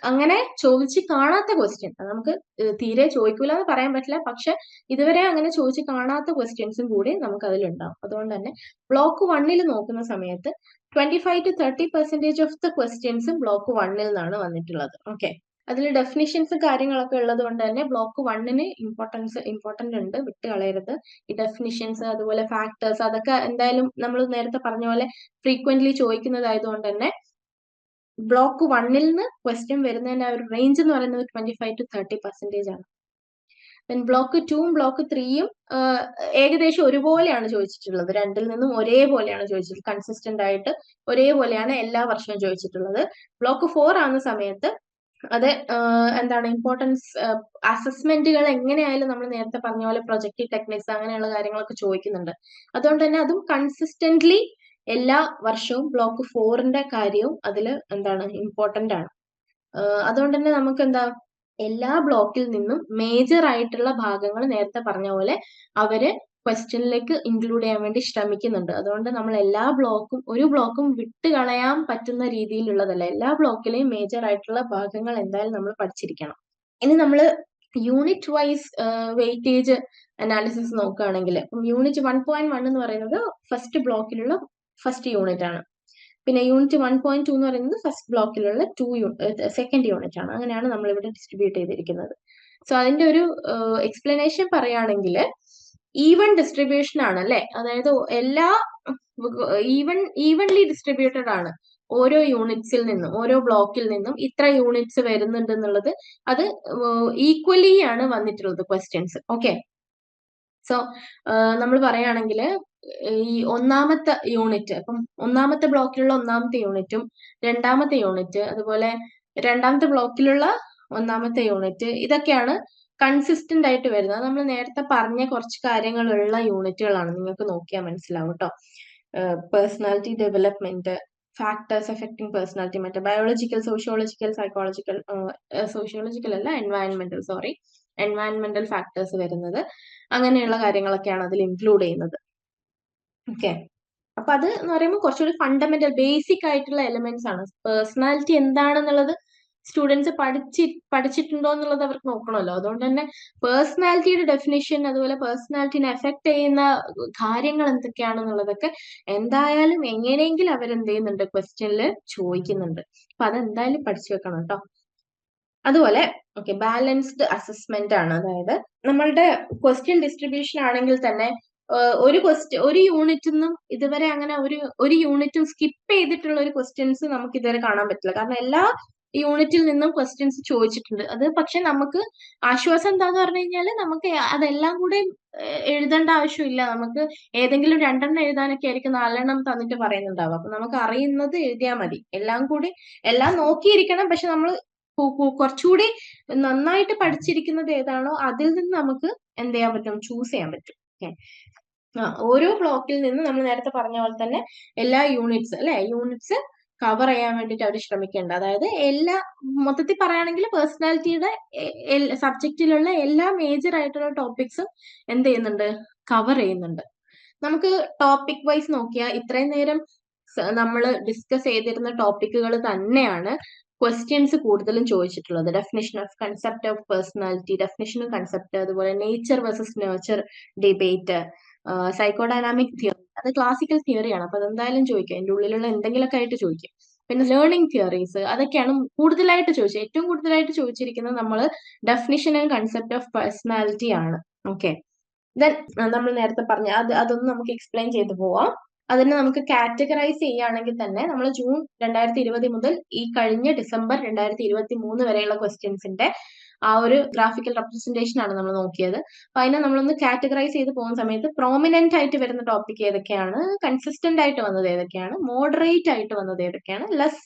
അങ്ങനെ ചോദിച്ച് കാണാത്ത ക്വസ്റ്റ്യൻ, നമുക്ക് തീരെ ചോദിക്കൂല എന്ന് പറയാൻ പറ്റില്ല, പക്ഷെ ഇതുവരെ അങ്ങനെ ചോദിച്ച് കാണാത്ത ക്വസ്റ്റ്യൻസും കൂടി നമുക്ക് അതിലുണ്ടാവും. അതുകൊണ്ട് തന്നെ ബ്ലോക്ക് 1 നോക്കുന്ന സമയത്ത് 25 to 30% ഓഫ് ദ ക്വസ്റ്റ്യൻസും ബ്ലോക്ക് 1 നിന്നാണ് വന്നിട്ടുള്ളത്. ഓക്കെ, അതിൽ ഡെഫിനിഷൻസ് കാര്യങ്ങളൊക്കെ ഉള്ളത് കൊണ്ട് തന്നെ ബ്ലോക്ക് 1 ഇമ്പോർട്ടന്റ് ഉണ്ട്, വിട്ട് കളയരുത്. ഈ ഡെഫിനിഷൻസ് അതുപോലെ ഫാക്ടേഴ്സ് അതൊക്കെ എന്തായാലും നമ്മൾ നേരത്തെ പറഞ്ഞ പോലെ ഫ്രീക്വന്റ്ലി ചോദിക്കുന്നതായതുകൊണ്ട് തന്നെ ബ്ലോക്ക് 1 നിന്ന് ക്വസ്റ്റ്യൻ വരുന്നതിന്റെ ആ ഒരു റേഞ്ച് എന്ന് പറയുന്നത് 25 to 30% ആണ്. ബ്ലോക്ക് 2ഉം ബ്ലോക്ക് 3യും ഏകദേശം ഒരുപോലെയാണ് ചോദിച്ചിട്ടുള്ളത്. രണ്ടിൽ നിന്നും ഒരേപോലെയാണ് ചോദിച്ചിട്ടുള്ളത്, കൺസിസ്റ്റന്റ് ആയിട്ട് ഒരേപോലെയാണ് എല്ലാ വർഷവും ചോദിച്ചിട്ടുള്ളത്. ബ്ലോക്ക് 4 ആകുന്ന സമയത്ത് അത് ഇമ്പോർട്ടൻസ് അസസ്മെന്റുകൾ എങ്ങനെയായാലും നമ്മൾ നേരത്തെ പറഞ്ഞ പോലെ പ്രൊജക്റ്റീവ് ടെക്നിക്സ് അങ്ങനെയുള്ള കാര്യങ്ങളൊക്കെ ചോദിക്കുന്നുണ്ട്. അതുകൊണ്ട് തന്നെ അതും കൺസിസ്റ്റന്റ്ലി എല്ലാ വർഷവും ബ്ലോക്ക് 4ന്റെ കാര്യവും അതിൽ ഇമ്പോർട്ടന്റ് ആണ്. അതുകൊണ്ട് തന്നെ നമുക്ക് എല്ലാ ബ്ലോക്കിൽ നിന്നും മേജർ ആയിട്ടുള്ള ഭാഗങ്ങൾ നേരത്തെ പറഞ്ഞ പോലെ അവര് ക്വസ്റ്റ്യനിലേക്ക് ഇൻക്ലൂഡ് ചെയ്യാൻ വേണ്ടി ശ്രമിക്കുന്നുണ്ട്. അതുകൊണ്ട് നമ്മൾ ഒരു ബ്ലോക്കും വിട്ടുകളയാൻ പറ്റുന്ന രീതിയിലുള്ളതല്ല. എല്ലാ ബ്ലോക്കിലെയും മേജർ ആയിട്ടുള്ള ഭാഗങ്ങൾ എന്തായാലും നമ്മൾ പഠിച്ചിരിക്കണം. ഇനി നമ്മൾ യൂണിറ്റ് വൈസ് വെയിറ്റേജ് അനാലിസിസ് നോക്കുകയാണെങ്കിൽ യൂണിറ്റ് 1.1 എന്ന് പറയുന്നത് ഫസ്റ്റ് ബ്ലോക്കിലുള്ള ഫസ്റ്റ് യൂണിറ്റ് ആണ്. പിന്നെ യൂണിറ്റ് 1.2 എന്ന് പറയുന്നത് ഫസ്റ്റ് ബ്ലോക്കിലുള്ള സെക്കൻഡ് യൂണിറ്റ് ആണ്. അങ്ങനെയാണ് നമ്മൾ ഇവിടെ ഡിസ്ട്രിബ്യൂട്ട് ചെയ്തിരിക്കുന്നത്. സോ അതിന്റെ ഒരു എക്സ്പ്ലനേഷൻ പറയുകയാണെങ്കിൽ ഈവൻ ഡിസ്ട്രിബ്യൂഷൻ ആണ് അല്ലെ. അതായത് എല്ലാ ഈവൻലി ഡിസ്ട്രിബ്യൂട്ടഡ് ആണ്. ഓരോ യൂണിറ്റ്സിൽ നിന്നും ഓരോ ബ്ലോക്കിൽ നിന്നും ഇത്ര യൂണിറ്റ്സ് വരുന്നുണ്ട് എന്നുള്ളത് അത് ഈക്വലി ആണ് വന്നിട്ടുള്ളത് ക്വസ്റ്റ്യൻസ്. ഓക്കെ, സോ നമ്മൾ പറയുകയാണെങ്കിൽ ഈ ഒന്നാമത്തെ യൂണിറ്റ്, അപ്പം ഒന്നാമത്തെ ബ്ലോക്കിലുള്ള ഒന്നാമത്തെ യൂണിറ്റും രണ്ടാമത്തെ യൂണിറ്റ്, അതുപോലെ രണ്ടാമത്തെ ബ്ലോക്കിലുള്ള ഒന്നാമത്തെ യൂണിറ്റ്, ഇതൊക്കെയാണ് കൺസിസ്റ്റന്റ് ആയിട്ട് വരുന്നത്. നമ്മൾ നേരത്തെ പറഞ്ഞ കുറച്ച് കാര്യങ്ങളുള്ള യൂണിറ്റുകളാണ്. നിങ്ങൾക്ക് നോക്കിയാൽ മനസ്സിലാവും കേട്ടോ. Personality development, factors affecting personality, മറ്റേ ബയോളജിക്കൽ, സോഷ്യോളജിക്കൽ, സോഷ്യോളജിക്കൽ അല്ല എൻവയൺമെന്റൽ ഫാക്ടേഴ്സ് വരുന്നത്, അങ്ങനെയുള്ള കാര്യങ്ങളൊക്കെയാണ് അതിൽ ഇൻക്ലൂഡ് ചെയ്യുന്നത്. ഓക്കെ, അപ്പൊ അത് എന്ന് പറയുമ്പോൾ കുറച്ചുകൂടി ഫണ്ടമെന്റൽ ബേസിക് ആയിട്ടുള്ള എലിമെന്റ്സ് ആണ്. പേഴ്സണാലിറ്റി എന്താണെന്നുള്ളത് സ്റ്റുഡൻസ് പഠിച്ചിട്ടുണ്ടോ എന്നുള്ളത് അവർക്ക് നോക്കണമല്ലോ. അതുകൊണ്ട് തന്നെ പേഴ്സണാലിറ്റിയുടെ ഡെഫിനിഷൻ, അതുപോലെ പേഴ്സണാലിറ്റിനെ എഫക്ട് ചെയ്യുന്ന കാര്യങ്ങൾ എന്തൊക്കെയാണെന്നുള്ളതൊക്കെ എന്തായാലും എങ്ങനെയെങ്കിലും അവരെന്ത് ചെയ്യുന്നുണ്ട്, ക്വസ്റ്റ്യനിൽ ചോദിക്കുന്നുണ്ട്. അപ്പൊ അതെന്തായാലും പഠിച്ചു വെക്കണം കേട്ടോ. അതുപോലെ ബാലൻസ്ഡ് അസസ്മെന്റ് ആണ്. അതായത് നമ്മളുടെ ക്വസ്റ്റ്യൻ ഡിസ്ട്രിബ്യൂഷൻ ആണെങ്കിൽ തന്നെ ഒരു യൂണിറ്റിൽ നിന്നും ഇതുവരെ അങ്ങനെ ഒരു യൂണിറ്റും സ്കിപ്പ് ചെയ്തിട്ടുള്ള ഒരു ക്വസ്റ്റ്യൻസ് നമുക്ക് ഇതുവരെ കാണാൻ പറ്റില്ല. കാരണം എല്ലാ യൂണിറ്റിൽ നിന്നും ക്വസ്റ്റ്യൻസ് ചോദിച്ചിട്ടുണ്ട്. അത് പക്ഷെ നമുക്ക് ആശ്വാസം എന്താന്ന് പറഞ്ഞു കഴിഞ്ഞാൽ നമുക്ക് അതെല്ലാം കൂടെ എഴുതേണ്ട ആവശ്യമില്ല. നമുക്ക് ഏതെങ്കിലും 2 എഴുതാനൊക്കെ ആയിരിക്കും 4 തന്നിട്ട് പറയുന്നുണ്ടാവും. അപ്പൊ നമുക്ക് അറിയുന്നത് എഴുതിയാൽ മതി. എല്ലാം നോക്കിയിരിക്കണം. പക്ഷെ നമ്മൾ കുറച്ചുകൂടി നന്നായിട്ട് പഠിച്ചിരിക്കുന്നത് ഏതാണോ അതിൽ നിന്ന് നമുക്ക് എന്ത് ചെയ്യാൻ പറ്റും, ചൂസ് ചെയ്യാൻ പറ്റും. ഓക്കെ. ഓരോ ബ്ലോക്കിൽ നിന്ന് നമ്മൾ നേരത്തെ പറഞ്ഞ പോലെ തന്നെ എല്ലാ യൂണിറ്റ്സ് കവർ ചെയ്യാൻ വേണ്ടിയിട്ട് അവർ ശ്രമിക്കേണ്ട. അതായത് മൊത്തത്തിൽ പറയുകയാണെങ്കിൽ പേഴ്സണാലിറ്റിയുടെ സബ്ജക്റ്റിലുള്ള എല്ലാ മേജർ ആയിട്ടുള്ള ടോപ്പിക്സും എന്ത് ചെയ്യുന്നുണ്ട്, കവർ ചെയ്യുന്നുണ്ട്. നമുക്ക് ടോപ്പിക് വൈസ് നോക്കിയാൽ ഇത്രയും നേരം നമ്മൾ ഡിസ്കസ് ചെയ്തിരുന്ന ടോപ്പിക്കുകൾ തന്നെയാണ് ക്വസ്റ്റ്യൻസ് കൂടുതലും ചോദിച്ചിട്ടുള്ളത്. Definition of concept of personality, definition concept, അതുപോലെ nature versus nature debate, psychodynamic theory, അത് ക്ലാസിക്കൽ തിയറിയാണ്. അപ്പൊ അതെന്തായാലും ചോദിക്കും, അതിന്റെ ഉള്ളിലുള്ള എന്തെങ്കിലുമൊക്കെ ആയിട്ട് ചോദിക്കും. പിന്നെ ലേണിംഗ് തിയറീസ്, അതൊക്കെയാണ് കൂടുതലായിട്ട് ചോദിച്ചത്. ഏറ്റവും കൂടുതലായിട്ട് ചോദിച്ചിരിക്കുന്നത് നമ്മൾ definition and concept of personality ആണ്. ഓക്കെ. ദെൻ നമ്മൾ നേരത്തെ പറഞ്ഞ അതൊന്നും നമുക്ക് എക്സ്പ്ലെയിൻ ചെയ്തു പോവാം. അതിനെ നമുക്ക് കാറ്റഗറൈസ് ചെയ്യുകയാണെങ്കിൽ തന്നെ നമ്മൾ ജൂൺ 2020 മുതൽ ഈ കഴിഞ്ഞ ഡിസംബർ 2023 വരെയുള്ള ക്വസ്റ്റ്യൻസിന്റെ ആ ഒരു ഗ്രാഫിക്കൽ റെപ്രസെന്റേഷൻ ആണ് നമ്മൾ നോക്കിയത്. അപ്പൊ അതിനെ നമ്മളൊന്ന് കാറ്റഗറൈസ് ചെയ്ത് പോകുന്ന സമയത്ത് പ്രോമിനന്റ് ആയിട്ട് വരുന്ന ടോപ്പിക് ഏതൊക്കെയാണ്, കൺസിസ്റ്റന്റ് ആയിട്ട് വന്നത് ഏതൊക്കെയാണ്, മോഡറേറ്റ് ആയിട്ട് വന്നത് ഏതൊക്കെയാണ്, ലെസ്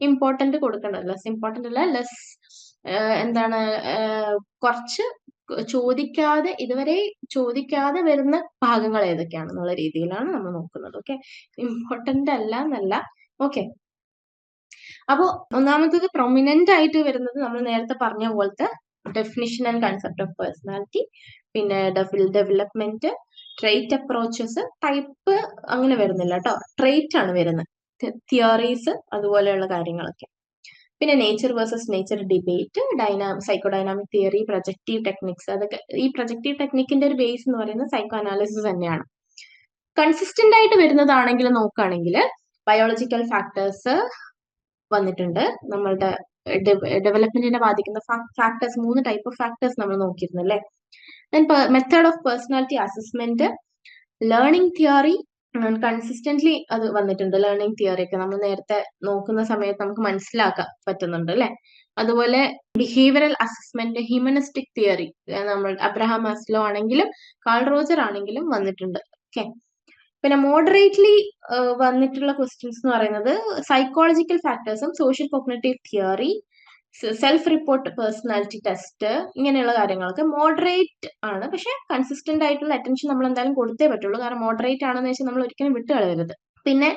ഇമ്പോർട്ടന്റ് കൊടുക്കേണ്ടത്, ലെസ് ഇമ്പോർട്ടന്റ് അല്ല, ലെസ് എന്താണ് കുറച്ച് ഇതുവരെ ചോദിക്കാതെ വരുന്ന ഭാഗങ്ങൾ ഏതൊക്കെയാണെന്നുള്ള രീതിയിലാണ് നമ്മൾ നോക്കുന്നത്. ഓക്കെ. ഇമ്പോർട്ടന്റ് അല്ല എന്നല്ല. ഓക്കെ. അപ്പോ ഒന്നാമത്തത് പ്രൊമിനന്റ് ആയിട്ട് വരുന്നത് നമ്മൾ നേരത്തെ പറഞ്ഞ പോലത്തെ definition and concept of personality, പിന്നെ ഡെവലപ്മെന്റ്, ട്രേറ്റ് അപ്രോച്ചസ്, ടൈപ്പ് അങ്ങനെ വരുന്നില്ല കേട്ടോ, ട്രേറ്റ് ആണ് വരുന്നത്, തിയറീസ് അതുപോലെയുള്ള കാര്യങ്ങളൊക്കെ. പിന്നെ nature versus nature debate, psychodynamic theory, projective techniques, അതൊക്കെ ഈ പ്രൊജക്റ്റീവ് ടെക്നിക്കിന്റെ ഒരു ബേസ് എന്ന് പറയുന്നത് സൈക്കോ അനാലിസിസ് തന്നെയാണ്. കൺസിസ്റ്റന്റ് ആയിട്ട് വരുന്നതാണെങ്കിൽ നോക്കുകയാണെങ്കിൽ ബയോളജിക്കൽ ഫാക്ടേഴ്സ് വന്നിട്ടുണ്ട്. നമ്മളുടെ ഡെവലപ്മെന്റിനെ ബാധിക്കുന്ന ഫാക്ടേഴ്സ്, 3 ടൈപ്പ് ഓഫ് ഫാക്ടേഴ്സ് നമ്മൾ നോക്കിയിരുന്നു അല്ലേ. Then method of personality assessment, learning theory, consistently അത് വന്നിട്ടുണ്ട്. ലേണിംഗ് തിയറി ഒക്കെ നമ്മൾ നേരത്തെ നോക്കുന്ന സമയത്ത് നമുക്ക് മനസ്സിലാക്കാൻ പറ്റുന്നുണ്ട് അല്ലെ. അതുപോലെ ബിഹേവിയറൽ അസസ്മെന്റ്, ഹ്യൂമനിസ്റ്റിക് തിയറി, നമ്മൾ അബ്രഹാം മാസ്ലോ ആണെങ്കിലും കാൾ റോജർ ആണെങ്കിലും വന്നിട്ടുണ്ട്. ഓക്കെ. പിന്നെ മോഡറേറ്റ്ലി വന്നിട്ടുള്ള ക്വസ്റ്റ്യൻസ് എന്ന് പറയുന്നത് സൈക്കോളജിക്കൽ ഫാക്ടേഴ്സും social cognitive theory, self report personality test, ഇങ്ങനെയുള്ള കാര്യങ്ങളൊക്കെ മോഡറേറ്റ് ആണ്. പക്ഷെ കൺസിസ്റ്റന്റ് ആയിട്ടുള്ള അറ്റൻഷൻ നമ്മൾ എന്തായാലും കൊടുത്തേ പറ്റുള്ളൂ. കാരണം മോഡറേറ്റ് ആണെന്ന് വെച്ചാൽ നമ്മൾ ഒരിക്കലും വിട്ടു കളയരുത്. പിന്നെ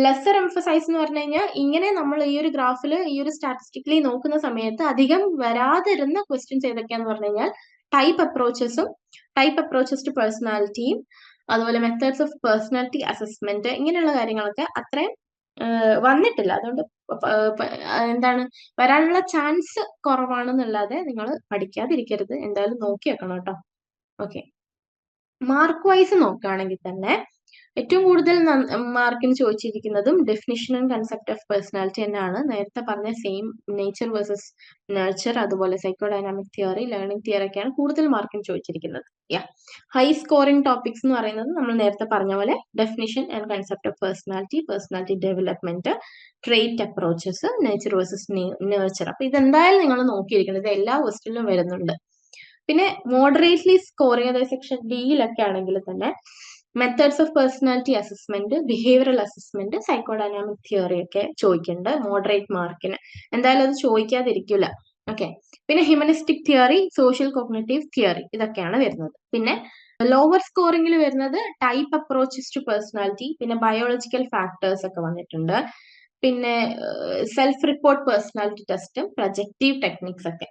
ലെസർ എംഫസൈസ് എന്ന് പറഞ്ഞു കഴിഞ്ഞാൽ ഇങ്ങനെ നമ്മൾ ഈ ഒരു ഗ്രാഫിൽ ഈ ഒരു സ്റ്റാറ്റിസ്റ്റിക്കലി നോക്കുന്ന സമയത്ത് അധികം വരാതിരുന്ന ക്വസ്റ്റ്യൻസ് ഏതൊക്കെയാന്ന് പറഞ്ഞു കഴിഞ്ഞാൽ ടൈപ്പ് അപ്രോച്ചസ് ടു പേഴ്സണാലിറ്റിയും, അതുപോലെ മെത്തേഡ്സ് ഓഫ് പേഴ്സണാലിറ്റി അസസ്മെന്റ്, ഇങ്ങനെയുള്ള കാര്യങ്ങളൊക്കെ അത്രയും വന്നിട്ടില്ല. അതുകൊണ്ട് എന്താണ് വരാനുള്ള ചാൻസ് കുറവാണെന്നല്ലാതെ നിങ്ങൾ പഠിക്കാതിരിക്കരുത്, എന്തായാലും നോക്കി വെക്കണം കേട്ടോ. ഓക്കെ. മാർക്ക് വൈസ് നോക്കുകയാണെങ്കിൽ തന്നെ ഏറ്റവും കൂടുതൽ മാർക്കിന് ചോദിച്ചിരിക്കുന്നതും definition and concept of personality തന്നെയാണ്. നേരത്തെ പറഞ്ഞ സെയിം നേച്ചർ വേഴ്സസ് നർച്ചർ, അതുപോലെ സൈക്കോഡൈനാമിക് തിയറി, ലേണിംഗ് തിയറി ഒക്കെയാണ് കൂടുതൽ മാർക്കിന് ചോദിച്ചിരിക്കുന്നത്. ഹൈ സ്കോറിംഗ് ടോപ്പിക്സ് എന്ന് പറയുന്നത് നമ്മൾ നേരത്തെ പറഞ്ഞ പോലെ definition and concept of personality, personality development, trait approaches, nature versus nature. അപ്പൊ ഇതെന്തായാലും നിങ്ങൾ നോക്കിയിരിക്കണം, ഇത് എല്ലാ ക്വസ്റ്റ്യനിലും വരുന്നുണ്ട്. പിന്നെ മോഡറേറ്റ്ലി സ്കോറിംഗ്, അതായത് സെക്ഷൻ ഡിയിലൊക്കെ ആണെങ്കിൽ തന്നെ methods of personality assessment, behavioural assessment, psychodynamic theory ഒക്കെ ചോദിക്കുന്നുണ്ട് മോഡറേറ്റ് മാർക്കിന്. എന്തായാലും അത് ചോദിക്കാതിരിക്കില്ല. ഓക്കെ. പിന്നെ humanistic theory, social cognitive theory, ഇതൊക്കെയാണ് വരുന്നത്. പിന്നെ ലോവർ സ്കോറിംഗിൽ വരുന്നത് ടൈപ്പ് അപ്രോച്ചസ് ടു പേഴ്സണാലിറ്റി, പിന്നെ ബയോളജിക്കൽ ഫാക്ടേഴ്സ് ഒക്കെ വന്നിട്ടുണ്ട്. പിന്നെ സെൽഫ് റിപ്പോർട്ട് പേഴ്സണാലിറ്റി ടെസ്റ്റും പ്രൊജക്റ്റീവ് ടെക്നിക്സ് ഒക്കെ.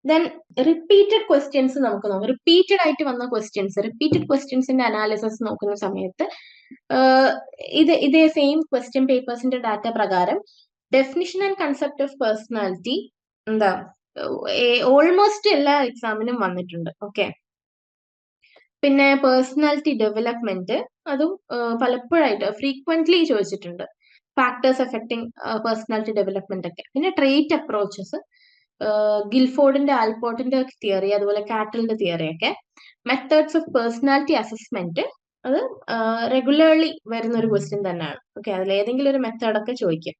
ദെൻ റിപ്പീറ്റഡ് ക്വസ്റ്റ്യൻസ് നമുക്ക് നോക്കാം. റിപ്പീറ്റഡ് ആയിട്ട് വന്ന റിപ്പീറ്റഡ് ക്വസ്റ്റ്യൻസിന്റെ അനാലിസിസ് നോക്കുന്ന സമയത്ത് ഇതേ സെയിം ക്വസ്റ്റ്യൻ പേപ്പേഴ്സിന്റെ ഡാറ്റ പ്രകാരം definition and concept of personality almost എല്ലാ എക്സാമിനും വന്നിട്ടുണ്ട്. ഓക്കെ. പിന്നെ പേഴ്സണാലിറ്റി ഡെവലപ്മെന്റ്, അതും പലപ്പോഴായിട്ട് ഫ്രീക്വന്റ്ലി ചോദിച്ചിട്ടുണ്ട്. ഫാക്ടേഴ്സ് എഫക്റ്റിംഗ് പേഴ്സണാലിറ്റി ഡെവലപ്മെന്റ് ഒക്കെ. പിന്നെ ട്രേറ്റ് അപ്രോച്ചസ്, ഗിൽഫോർഡിന്റെ ആൽപോർട്ടിന്റെ തിയറി, അതുപോലെ കാറ്റലിന്റെ തിയറി ഒക്കെ. മെത്തേഡ്സ് ഓഫ് പേഴ്സണാലിറ്റി അസസ്മെന്റ്, അത് റെഗുലർലി വരുന്ന ഒരു ക്വസ്റ്റ്യൻ തന്നെയാണ്. ഓക്കെ, അതിൽ ഏതെങ്കിലും ഒരു മെത്തേഡൊക്കെ ചോദിക്കും,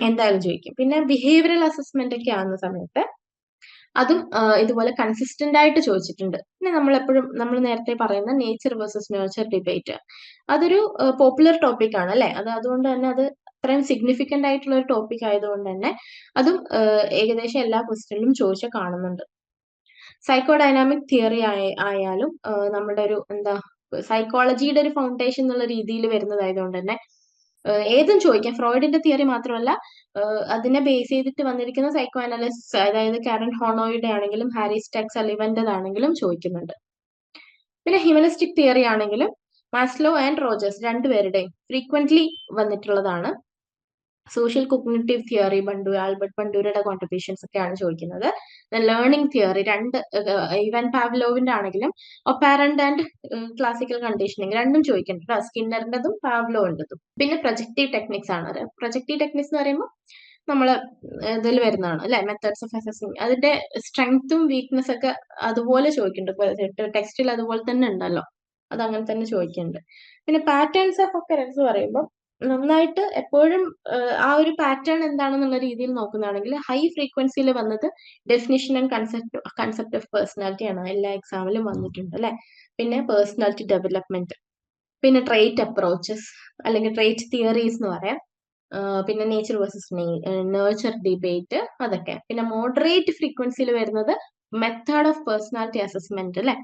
എന്തായാലും ചോദിക്കും. പിന്നെ ബിഹേവിയറൽ അസസ്മെന്റ് ഒക്കെ ആവുന്ന സമയത്ത് അതും ഇതുപോലെ കൺസിസ്റ്റന്റ് ആയിട്ട് ചോദിച്ചിട്ടുണ്ട്. പിന്നെ നമ്മൾ നേരത്തെ പറയുന്ന നേച്ചർ വേഴ്സസ് നേച്ചർ ഡിബേറ്റ്, അതൊരു പോപ്പുലർ ടോപ്പിക് ആണ് അല്ലെ. അതുകൊണ്ട് തന്നെ അത് അത്രയും സിഗ്നിഫിക്കന്റ് ആയിട്ടുള്ള ഒരു ടോപ്പിക് ആയതുകൊണ്ട് തന്നെ അതും ഏകദേശം എല്ലാ ക്വസ്റ്റ്യനിലും ചോദിച്ച കാണുന്നുണ്ട്. സൈക്കോ ഡൈനാമിക് തിയറി ആയാലും നമ്മുടെ ഒരു സൈക്കോളജിയുടെ ഒരു ഫൗണ്ടേഷൻ എന്നുള്ള രീതിയിൽ വരുന്നതായതുകൊണ്ട് തന്നെ ഏതും ചോദിക്കാം. ഫ്രോയിഡിന്റെ തിയറി മാത്രമല്ല, അതിനെ ബേസ് ചെയ്തിട്ട് വന്നിരിക്കുന്ന സൈക്കോ അനാലിസിസ്, അതായത് കാരൻ ഹോണോയുടെ ആണെങ്കിലും ഹാരി സ്റ്റാക്സ് അലിവന്റേതാണെങ്കിലും ചോദിക്കുന്നുണ്ട്. പിന്നെ ഹ്യൂമനിസ്റ്റിക് തിയറി ആണെങ്കിലും മാസ്ലോ ആൻഡ് റോജേഴ്സ് രണ്ടുപേരുടെയും ഫ്രീക്വന്റ്ലി വന്നിട്ടുള്ളതാണ്. സോഷ്യൽ കോഗ്നിറ്റീവ് തിയറി ആൽബർട്ട് ബണ്ടൂരയുടെ കോൺട്രിബ്യൂഷൻസ് ഒക്കെയാണ് ചോദിക്കുന്നത്. ലേണിംഗ് തിയറി ഇവാൻ പാവ്ലോവിന്റെ ആണെങ്കിലും ഒപ്പാരന്റ് ആൻഡ് ക്ലാസിക്കൽ കണ്ടീഷനിങ് രണ്ടും ചോദിക്കുന്നുണ്ട്, സ്കിന്നറിന്റെതും പാവ്ലോവിന്റെതും. പിന്നെ പ്രൊജക്റ്റീവ് ടെക്നിക്സ് ആണ്. പ്രൊജക്റ്റീവ് ടെക്നിക്സ് എന്ന് പറയുമ്പോൾ നമ്മള് ഇതിൽ വരുന്നതാണ് അല്ലെ, മെത്തേഡ്സ് ഓഫ് അസസിങ്. അതിന്റെ സ്ട്രെങ്ത്തും വീക്ക്നെസ് ഒക്കെ അതുപോലെ ചോദിക്കുന്നുണ്ട്, ടെക്സ്റ്റിൽ അതുപോലെ തന്നെ ഉണ്ടല്ലോ, അത് അങ്ങനെ തന്നെ ചോദിക്കുന്നുണ്ട്. പിന്നെ പാറ്റേൺസ് ഓഫ് ഒക്കറൻസ് പറയുമ്പോൾ നന്നായിട്ട് എപ്പോഴും ആ ഒരു പാറ്റേൺ എന്താണെന്നുള്ള രീതിയിൽ നോക്കുന്നതാണെങ്കിൽ ഹൈ ഫ്രീക്വൻസിയിൽ വന്നത് definition and concept of personality ആണ്, എല്ലാ എക്സാമിലും വന്നിട്ടുണ്ട് അല്ലെ. പിന്നെ പേഴ്സണാലിറ്റി ഡെവലപ്മെന്റ്, പിന്നെ ട്രേറ്റ് അപ്രോച്ചസ് അല്ലെങ്കിൽ ട്രേറ്റ് തിയറീസ് എന്ന് പറയാം. പിന്നെ നേച്ചർ വേഴ്സസ് നേച്ചർ ഡിബേറ്റ്, അതൊക്കെ. പിന്നെ മോഡറേറ്റ് ഫ്രീക്വൻസിയിൽ വരുന്നത് മെത്തേഡ് ഓഫ് പേഴ്സണാലിറ്റി അസസ്മെന്റ് അല്ലെ,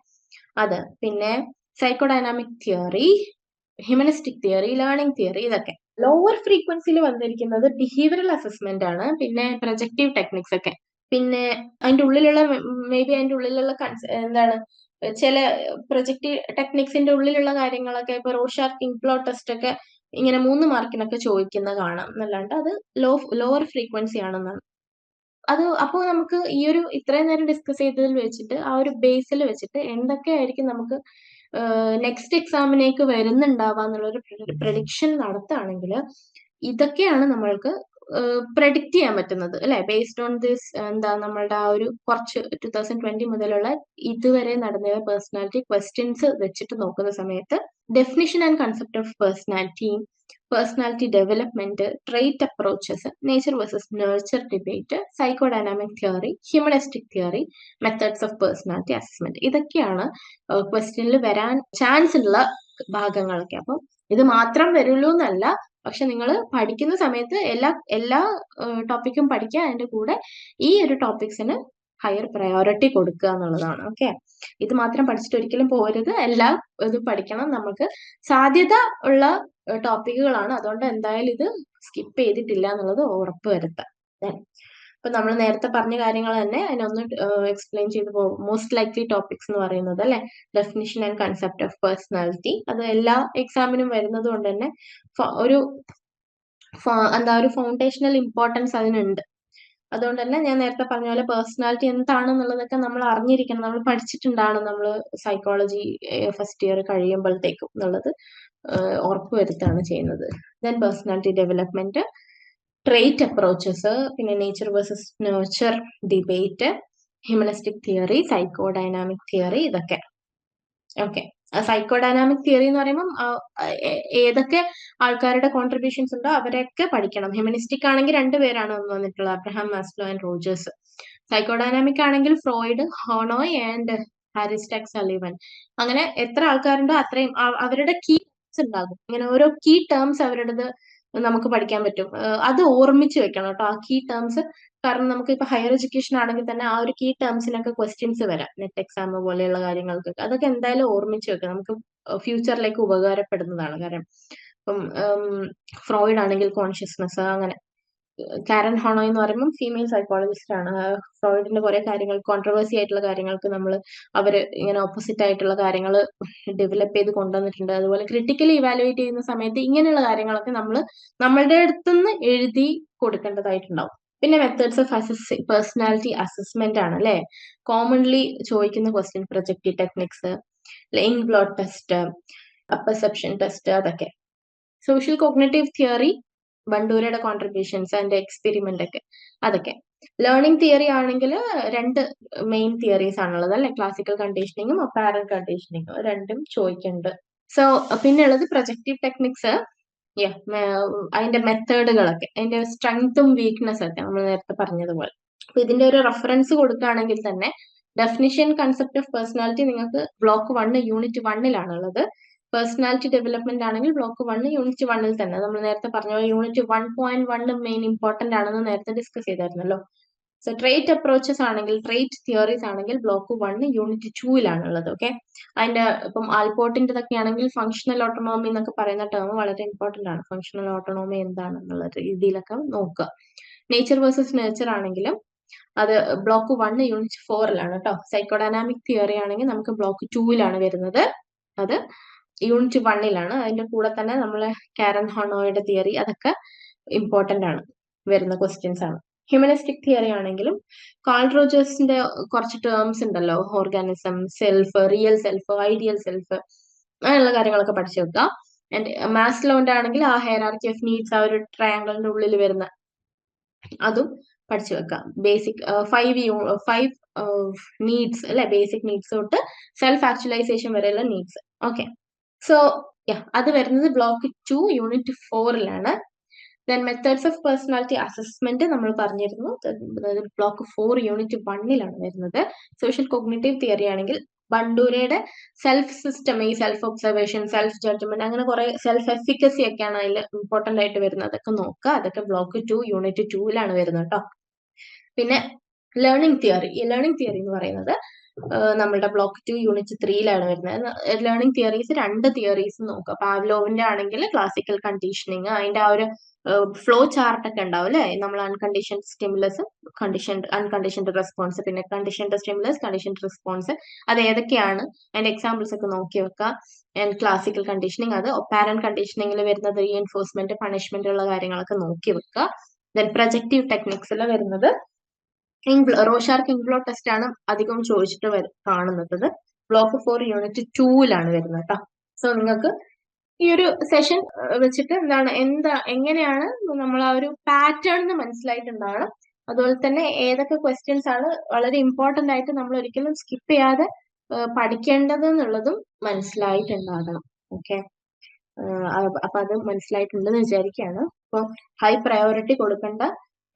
അത്. പിന്നെ psycho dynamic theory, humanistic theory, learning theory, ഇതൊക്കെ. ലോവർ ഫ്രീക്വൻസിയിൽ വന്നിരിക്കുന്നത് ബിഹേവിയറൽ അസസ്മെന്റ് ആണ്, പിന്നെ പ്രൊജക്റ്റീവ് ടെക്നിക്സ് ഒക്കെ. പിന്നെ അതിന്റെ ഉള്ളിലുള്ള അതിന്റെ ഉള്ളിലുള്ള ചില പ്രൊജക്റ്റീവ് ടെക്നിക്സിന്റെ ഉള്ളിലുള്ള കാര്യങ്ങളൊക്കെ ഇപ്പൊ റോഷാർക്ക് ഇംപ്ലോട്ട് ടെസ്റ്റ് ഒക്കെ ഇങ്ങനെ 3 മാർക്കിനൊക്കെ ചോദിക്കുന്ന കാണാം എന്നല്ലാണ്ട് അത് ലോവർ ഫ്രീക്വൻസി ആണെന്നാണ്. അപ്പോൾ നമുക്ക് ഈ ഒരു ഇത്രയും നേരം ഡിസ്കസ് ചെയ്തതിൽ വെച്ചിട്ട് ആ ഒരു ബേസിൽ വെച്ചിട്ട് എന്തൊക്കെയായിരിക്കും നമുക്ക് നെക്സ്റ്റ് എക്സാമിനേക്ക് വരുന്നുണ്ടാവുക എന്നുള്ളൊരു പ്രഡിക്ഷൻ നടത്തുകയാണെങ്കിൽ ഇതൊക്കെയാണ് നമ്മൾക്ക് പ്രഡിക്റ്റ് ചെയ്യാൻ പറ്റുന്നത് അല്ലെ, ബേസ്ഡ് ഓൺ ദിസ്. നമ്മളുടെ ആ ഒരു കുറച്ച് 2020 മുതലുള്ള ഇതുവരെ നടന്ന പേഴ്സണാലിറ്റി ക്വസ്റ്റ്യൻസ് വെച്ചിട്ട് നോക്കുന്ന സമയത്ത് definition and concept of personality development, trait approaches, nature versus nature debate, psycho dynamic theory, humanistic theory, methods of personality assessment, ഇതൊക്കെയാണ് ക്വസ്റ്റ്യനിൽ വരാൻ ചാൻസ് ഉള്ള ഭാഗങ്ങളൊക്കെ. അപ്പം ഇത് മാത്രം വരുള്ളൂ എന്നല്ല, പക്ഷെ നിങ്ങൾ പഠിക്കുന്ന സമയത്ത് എല്ലാ ടോപ്പിക്കും പഠിക്കുക, അതിന്റെ കൂടെ ഈ ഒരു ടോപ്പിക്സിന് ഹയർ പ്രയോറിറ്റി കൊടുക്കുക എന്നുള്ളതാണ്. ഓക്കെ, ഇത് മാത്രം പഠിച്ചിട്ട് ഒരിക്കലും പോരുത്, എല്ലാം ഇതും പഠിക്കണം. നമുക്ക് സാധ്യത ഉള്ള ടോപ്പിക്കുകളാണ്, അതുകൊണ്ട് എന്തായാലും ഇത് സ്കിപ്പ് ചെയ്തിട്ടില്ല എന്നുള്ളത് ഉറപ്പ് വരുത്താം. ഇപ്പൊ നമ്മൾ നേരത്തെ പറഞ്ഞ കാര്യങ്ങൾ തന്നെ അതിനൊന്ന് എക്സ്പ്ലെയിൻ ചെയ്ത് പോകും. മോസ്റ്റ് ലൈക്ലി ടോപ്പിക്സ് എന്ന് പറയുന്നത് അല്ലെ, definition and concept of personality, അത് എല്ലാ എക്സാമിനും വരുന്നത് കൊണ്ട് തന്നെ ഒരു ഫൗണ്ടേഷണൽ ഇമ്പോർട്ടൻസ് അതിനുണ്ട്. അതുകൊണ്ട് തന്നെ ഞാൻ നേരത്തെ പറഞ്ഞ പോലെ പേഴ്സണാലിറ്റി എന്താണെന്നുള്ളതൊക്കെ നമ്മൾ അറിഞ്ഞിരിക്കണം, നമ്മൾ പഠിച്ചിട്ടുണ്ടാണ് നമ്മൾ സൈക്കോളജി ഫസ്റ്റ് ഇയർ കഴിയുമ്പോഴത്തേക്കും എന്നുള്ളത് ഉറപ്പുവരുത്താണ് ചെയ്യുന്നത്. Then personality development, trait approaches, പിന്നെ nature versus nature debate, humanistic theory, psychodynamic theory, ഇതൊക്കെ. ഓക്കെ, സൈക്കോ ഡൈനാമിക് തിയറി എന്ന് പറയുമ്പോൾ ഏതൊക്കെ ആൾക്കാരുടെ കോൺട്രിബ്യൂഷൻസ് ഉണ്ടോ അവരൊക്കെ പഠിക്കണം. ഹ്യൂമനിസ്റ്റിക് ആണെങ്കിൽ 2 പേരാണ് വന്നിട്ടുള്ളത്, Abraham Maslow and Rogers. Psycho dynamic ആണെങ്കിൽ ഫ്രോയിഡ്, ഹോണോയ് ആൻഡ് ഹാരിസ്റ്റാക്സ് അലിവൻ. അങ്ങനെ എത്ര ആൾക്കാരുണ്ടോ അത്രയും അവരുടെ കീ ഉണ്ടാകും. ഇങ്ങനെ ഓരോ കീ ടേംസ് അവരുടേത് നമുക്ക് പഠിക്കാൻ പറ്റും. അത് ഓർമ്മിച്ച് വെക്കണം കേട്ടോ, ആ കീ ടേംസ്. കാരണം നമുക്ക് ഇപ്പൊ ഹയർ എഡ്യൂക്കേഷൻ ആണെങ്കിൽ തന്നെ ആ ഒരു കീ ടേംസിനൊക്കെ ക്വസ്റ്റ്യൻസ് വരാം, നെറ്റ് എക്സാം പോലെയുള്ള കാര്യങ്ങൾക്കൊക്കെ. അതൊക്കെ എന്തായാലും ഓർമ്മിച്ച് വെക്കാം, നമുക്ക് ഫ്യൂച്ചറിലേക്ക് ഉപകാരപ്പെടുന്നതാണ്. കാരണം ഇപ്പം ഫ്രോയിഡ് ആണെങ്കിൽ കോൺഷ്യസ്നെസ്, അങ്ങനെ. കാരൻ ഹോണോയ് എന്ന് പറയുമ്പോൾ ഫീമെയിൽ സൈക്കോളജിസ്റ്റ് ആണ്. ഫ്രോയിഡിന്റെ കുറെ കാര്യങ്ങൾ, കോൺട്രവേഴ്സി ആയിട്ടുള്ള കാര്യങ്ങൾക്ക് അവര് ഇങ്ങനെ ഓപ്പോസിറ്റ് ആയിട്ടുള്ള കാര്യങ്ങൾ ഡെവലപ്പ് ചെയ്ത് കൊണ്ടുവന്നിട്ടുണ്ട്. അതുപോലെ ക്രിട്ടിക്കലി ഇവാലുവേറ്റ് ചെയ്യുന്ന സമയത്ത് ഇങ്ങനെയുള്ള കാര്യങ്ങളൊക്കെ നമ്മളുടെ അടുത്തുനിന്ന് എഴുതി കൊടുക്കേണ്ടതായിട്ടുണ്ടാവും. പിന്നെ മെത്തേഡ്സ് ഓഫ് പേഴ്സണാലിറ്റി അസസ്മെന്റ് ആണ് അല്ലെ, കോമൺലി ചോദിക്കുന്ന question. Projective techniques, inkblot test, perception test, അതൊക്കെ. സോഷ്യൽ കോഗ്നിറ്റീവ് തിയറി, ബണ്ടൂരയുടെ കോൺട്രിബ്യൂഷൻസ് ആൻഡ് എക്സ്പെരിമെന്റ് ഒക്കെ, അതൊക്കെ. ലേണിംഗ് തിയറി ആണെങ്കിൽ രണ്ട് മെയിൻ തിയറീസ് ആണുള്ളത് അല്ലെ, ക്ലാസിക്കൽ കണ്ടീഷനിങ്ങും അപ്പാരന്റ് കണ്ടീഷനിങ്ങും രണ്ടും ചോദിക്കുന്നുണ്ട്. സോ പിന്നെ ഉള്ളത് പ്രൊജക്റ്റീവ് ടെക്നിക്സ്. അതിന്റെ മെത്തേഡുകളൊക്കെ, അതിന്റെ സ്ട്രെങ്ത്തും വീക്ക്നെസ് ഒക്കെ നമ്മൾ നേരത്തെ പറഞ്ഞതുപോലെ. അപ്പൊ ഇതിന്റെ ഒരു റെഫറൻസ് കൊടുക്കുകയാണെങ്കിൽ തന്നെ ഡെഫിനിഷൻ കൺസെപ്റ്റ് ഓഫ് പേഴ്സണാലിറ്റി നിങ്ങൾക്ക് ബ്ലോക്ക് 1 യൂണിറ്റ് 1 പേഴ്സണാലിറ്റി ഡെവലപ്മെന്റ് ആണെങ്കിൽ ബ്ലോക്ക് 1 യൂണിറ്റ് 1 തന്നെ. നമ്മൾ നേരത്തെ പറഞ്ഞ യൂണിറ്റ് 1.1 മെയിൻ ഇമ്പോർട്ടന്റ് ആണെന്ന് നേരത്തെ ഡിസ്കസ് ചെയ്തായിരുന്നല്ലോ. സോ ട്രേറ്റ് അപ്രോച്ചസ് ആണെങ്കിൽ, ട്രേറ്റ് തിയറീസ് ആണെങ്കിൽ ബ്ലോക്ക് 1 യൂണിറ്റ് 2 ഓക്കെ. അതിന്റെ ഇപ്പം ആൽപോർട്ടിൻ്റെതൊക്കെ ആണെങ്കിൽ ഫങ്ഷണൽ ഓട്ടോണോമി എന്നൊക്കെ പറയുന്ന ടേം വളരെ ഇമ്പോർട്ടന്റ് ആണ്. ഫങ്ഷണൽ ഓട്ടോണോമി എന്താണെന്നുള്ള രീതിയിലൊക്കെ നോക്കുക. നേച്ചർ വേഴ്സസ് നേച്ചർ ആണെങ്കിലും അത് ബ്ലോക്ക് 1 യൂണിറ്റ് 4 കേട്ടോ. സൈക്കോഡൈനാമിക് തിയറി ആണെങ്കിൽ നമുക്ക് ബ്ലോക്ക് 2 വരുന്നത്, അത് യൂണിറ്റ് 1 അതിന്റെ കൂടെ തന്നെ നമ്മളെ കാരൻ ഹോണോയുടെ തിയറി അതൊക്കെ ഇമ്പോർട്ടന്റ് ആണ്, വരുന്ന ക്വസ്റ്റ്യൻസ് ആണ്. ഹ്യൂമനിസ്റ്റിക് തിയറി ആണെങ്കിലും കാൾ റോജേഴ്സിന്റെ കുറച്ച് ടേംസ് ഉണ്ടല്ലോ, organism, self, real self, ideal self, അങ്ങനെയുള്ള കാര്യങ്ങളൊക്കെ പഠിച്ചു വെക്കുക. ആൻഡ് മാസ്ലോന്റെ ആണെങ്കിൽ ആ ഹൈറാർക്കി ഓഫ് നീഡ്സ്, ആ ഒരു ട്രയാങ്കിളിന്റെ ഉള്ളിൽ വരുന്ന അതും പഠിച്ചു വെക്കാം. ബേസിക് 5 നീഡ്സ് അല്ലെ, ബേസിക് നീഡ്സ് തൊട്ട് സെൽഫ് ആക്ച്വലൈസേഷൻ വരെയുള്ള നീഡ്സ്. ഓക്കെ. സോ അത് വരുന്നത് block 2 unit 4 then methods of personality assessment നമ്മൾ പറഞ്ഞിരുന്നു, ബ്ലോക്ക് 4 യൂണിറ്റ് 1 വരുന്നത്. സോഷ്യൽ കോഗ്നിറ്റീവ് തിയറി ആണെങ്കിൽ ബണ്ടൂരയുടെ സെൽഫ് സിസ്റ്റം, ഈ സെൽഫ് ഒബ്സർവേഷൻ, സെൽഫ് ജഡ്ജ്മെന്റ്, അങ്ങനെ കുറെ സെൽഫ് എഫിക്കസി ഒക്കെയാണ് അതിൽ ഇമ്പോർട്ടന്റ് ആയിട്ട് വരുന്നത്. അതൊക്കെ നോക്കുക. അതൊക്കെ ബ്ലോക്ക് 2 യൂണിറ്റ് 2 വരുന്നത് കേട്ടോ. പിന്നെ ലേണിംഗ് തിയറി. ഈ ലേണിംഗ് തിയറി എന്ന് പറയുന്നത് നമ്മളുടെ ബ്ലോക്ക് 2 യൂണിറ്റ് 3 വരുന്നത്. ലേണിംഗ് തിയറീസ് 2 തിയറീസ് നോക്കുക. പാവ്ലോവിന്റെ ആണെങ്കിൽ ക്ലാസിക്കൽ കണ്ടീഷനിങ്, അതിന്റെ ആ ഒരു ഫ്ലോ ചാർട്ട് ഒക്കെ ഉണ്ടാവും അല്ലെ. നമ്മൾ അൺകണ്ടീഷൻഡ് സ്റ്റിമുലസ്, അൺകണ്ടീഷൻഡ് റെസ്പോൺസ്, പിന്നെ കണ്ടീഷൻഡ് സ്റ്റിമുലസ്, കണ്ടീഷൻഡ് റെസ്പോൺസ്, അത് ഏതൊക്കെയാണ് അതിന്റെ എക്സാമ്പിൾസ് ഒക്കെ നോക്കി വെക്കുക. ആൻഡ് ക്ലാസിക്കൽ കണ്ടീഷനിങ്, അത് പാരന്റ് കണ്ടീഷനിങ്ങിൽ വരുന്നത് റീഎൻഫോഴ്സ്മെന്റ്, പണിഷ്മെന്റ് ഉള്ള കാര്യങ്ങളൊക്കെ നോക്കി വെക്കുക. ദെൻ പ്രൊജക്റ്റീവ് ടെക്നിക്സിൽ വരുന്നത് റോഷാർക്ക് ഇംഗ്ലോ ടെസ്റ്റ് ആണ് അധികം ചോദിച്ചിട്ട് കാണുന്നത്. ബ്ലോക്ക് 4 യൂണിറ്റ് 2 വരുന്നത് കേട്ടോ. സോ നിങ്ങൾക്ക് ഈ ഒരു സെഷൻ വെച്ചിട്ട് എങ്ങനെയാണ് നമ്മൾ ആ ഒരു പാറ്റേൺ മനസ്സിലായിട്ടുണ്ടാവണം. അതുപോലെ തന്നെ ഏതൊക്കെ ക്വസ്റ്റ്യൻസ് ആണ് വളരെ ഇമ്പോർട്ടന്റ് ആയിട്ട് നമ്മൾ ഒരിക്കലും സ്കിപ്പ് ചെയ്യാതെ പഠിക്കേണ്ടത് എന്നുള്ളതും മനസ്സിലായിട്ടുണ്ടാകണം. ഓക്കെ. അപ്പൊ അത് മനസ്സിലായിട്ടുണ്ടെന്ന് വിചാരിക്കുകയാണ്. അപ്പൊ ഹൈ പ്രയോറിറ്റി കൊടുക്കേണ്ട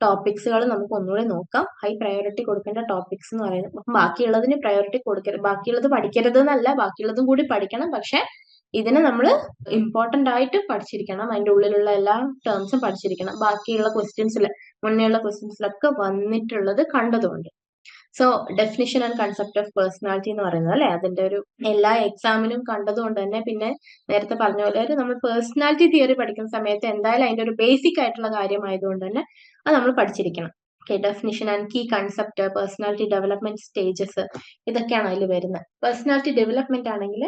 ടോപ്പിക്സുകൾ നമുക്ക് ഒന്നുകൂടെ നോക്കാം. ഹൈ പ്രയോറിറ്റി കൊടുക്കേണ്ട ടോപ്പിക്സ് എന്ന് പറയുന്നത്, ബാക്കിയുള്ളതിന് പ്രയോറിറ്റി കൊടുക്കരുത്, ബാക്കിയുള്ളത് പഠിക്കരുത് എന്നല്ല, ബാക്കിയുള്ളതും കൂടി പഠിക്കണം. പക്ഷെ ഇതിനെ നമ്മൾ ഇമ്പോർട്ടന്റ് ആയിട്ട് പഠിച്ചിരിക്കണം. അതിന്റെ ഉള്ളിലുള്ള എല്ലാ ടേംസും പഠിച്ചിരിക്കണം. ബാക്കിയുള്ള മുന്നേയുള്ള ക്വസ്റ്റ്യൻസിലൊക്കെ വന്നിട്ടുള്ളത് കണ്ടതുകൊണ്ട്. So definition and concept of personality എന്ന് പറയുന്നത് അല്ലെ, അതിന്റെ ഒരു എല്ലാ എക്സാമിനും കണ്ടതുകൊണ്ട് തന്നെ, പിന്നെ നേരത്തെ പറഞ്ഞ പോലെ നമ്മൾ പേഴ്സണാലിറ്റി തിയറി പഠിക്കുന്ന സമയത്ത് എന്തായാലും അതിന്റെ ഒരു ബേസിക് ആയിട്ടുള്ള കാര്യമായതുകൊണ്ട് തന്നെ അത് നമ്മൾ പഠിച്ചിരിക്കണം. Okay. Definition and key concept, personality development stages, ഇതൊക്കെയാണ് അതിൽ വരുന്നത്. പേഴ്സണാലിറ്റി ഡെവലപ്മെന്റ് ആണെങ്കിൽ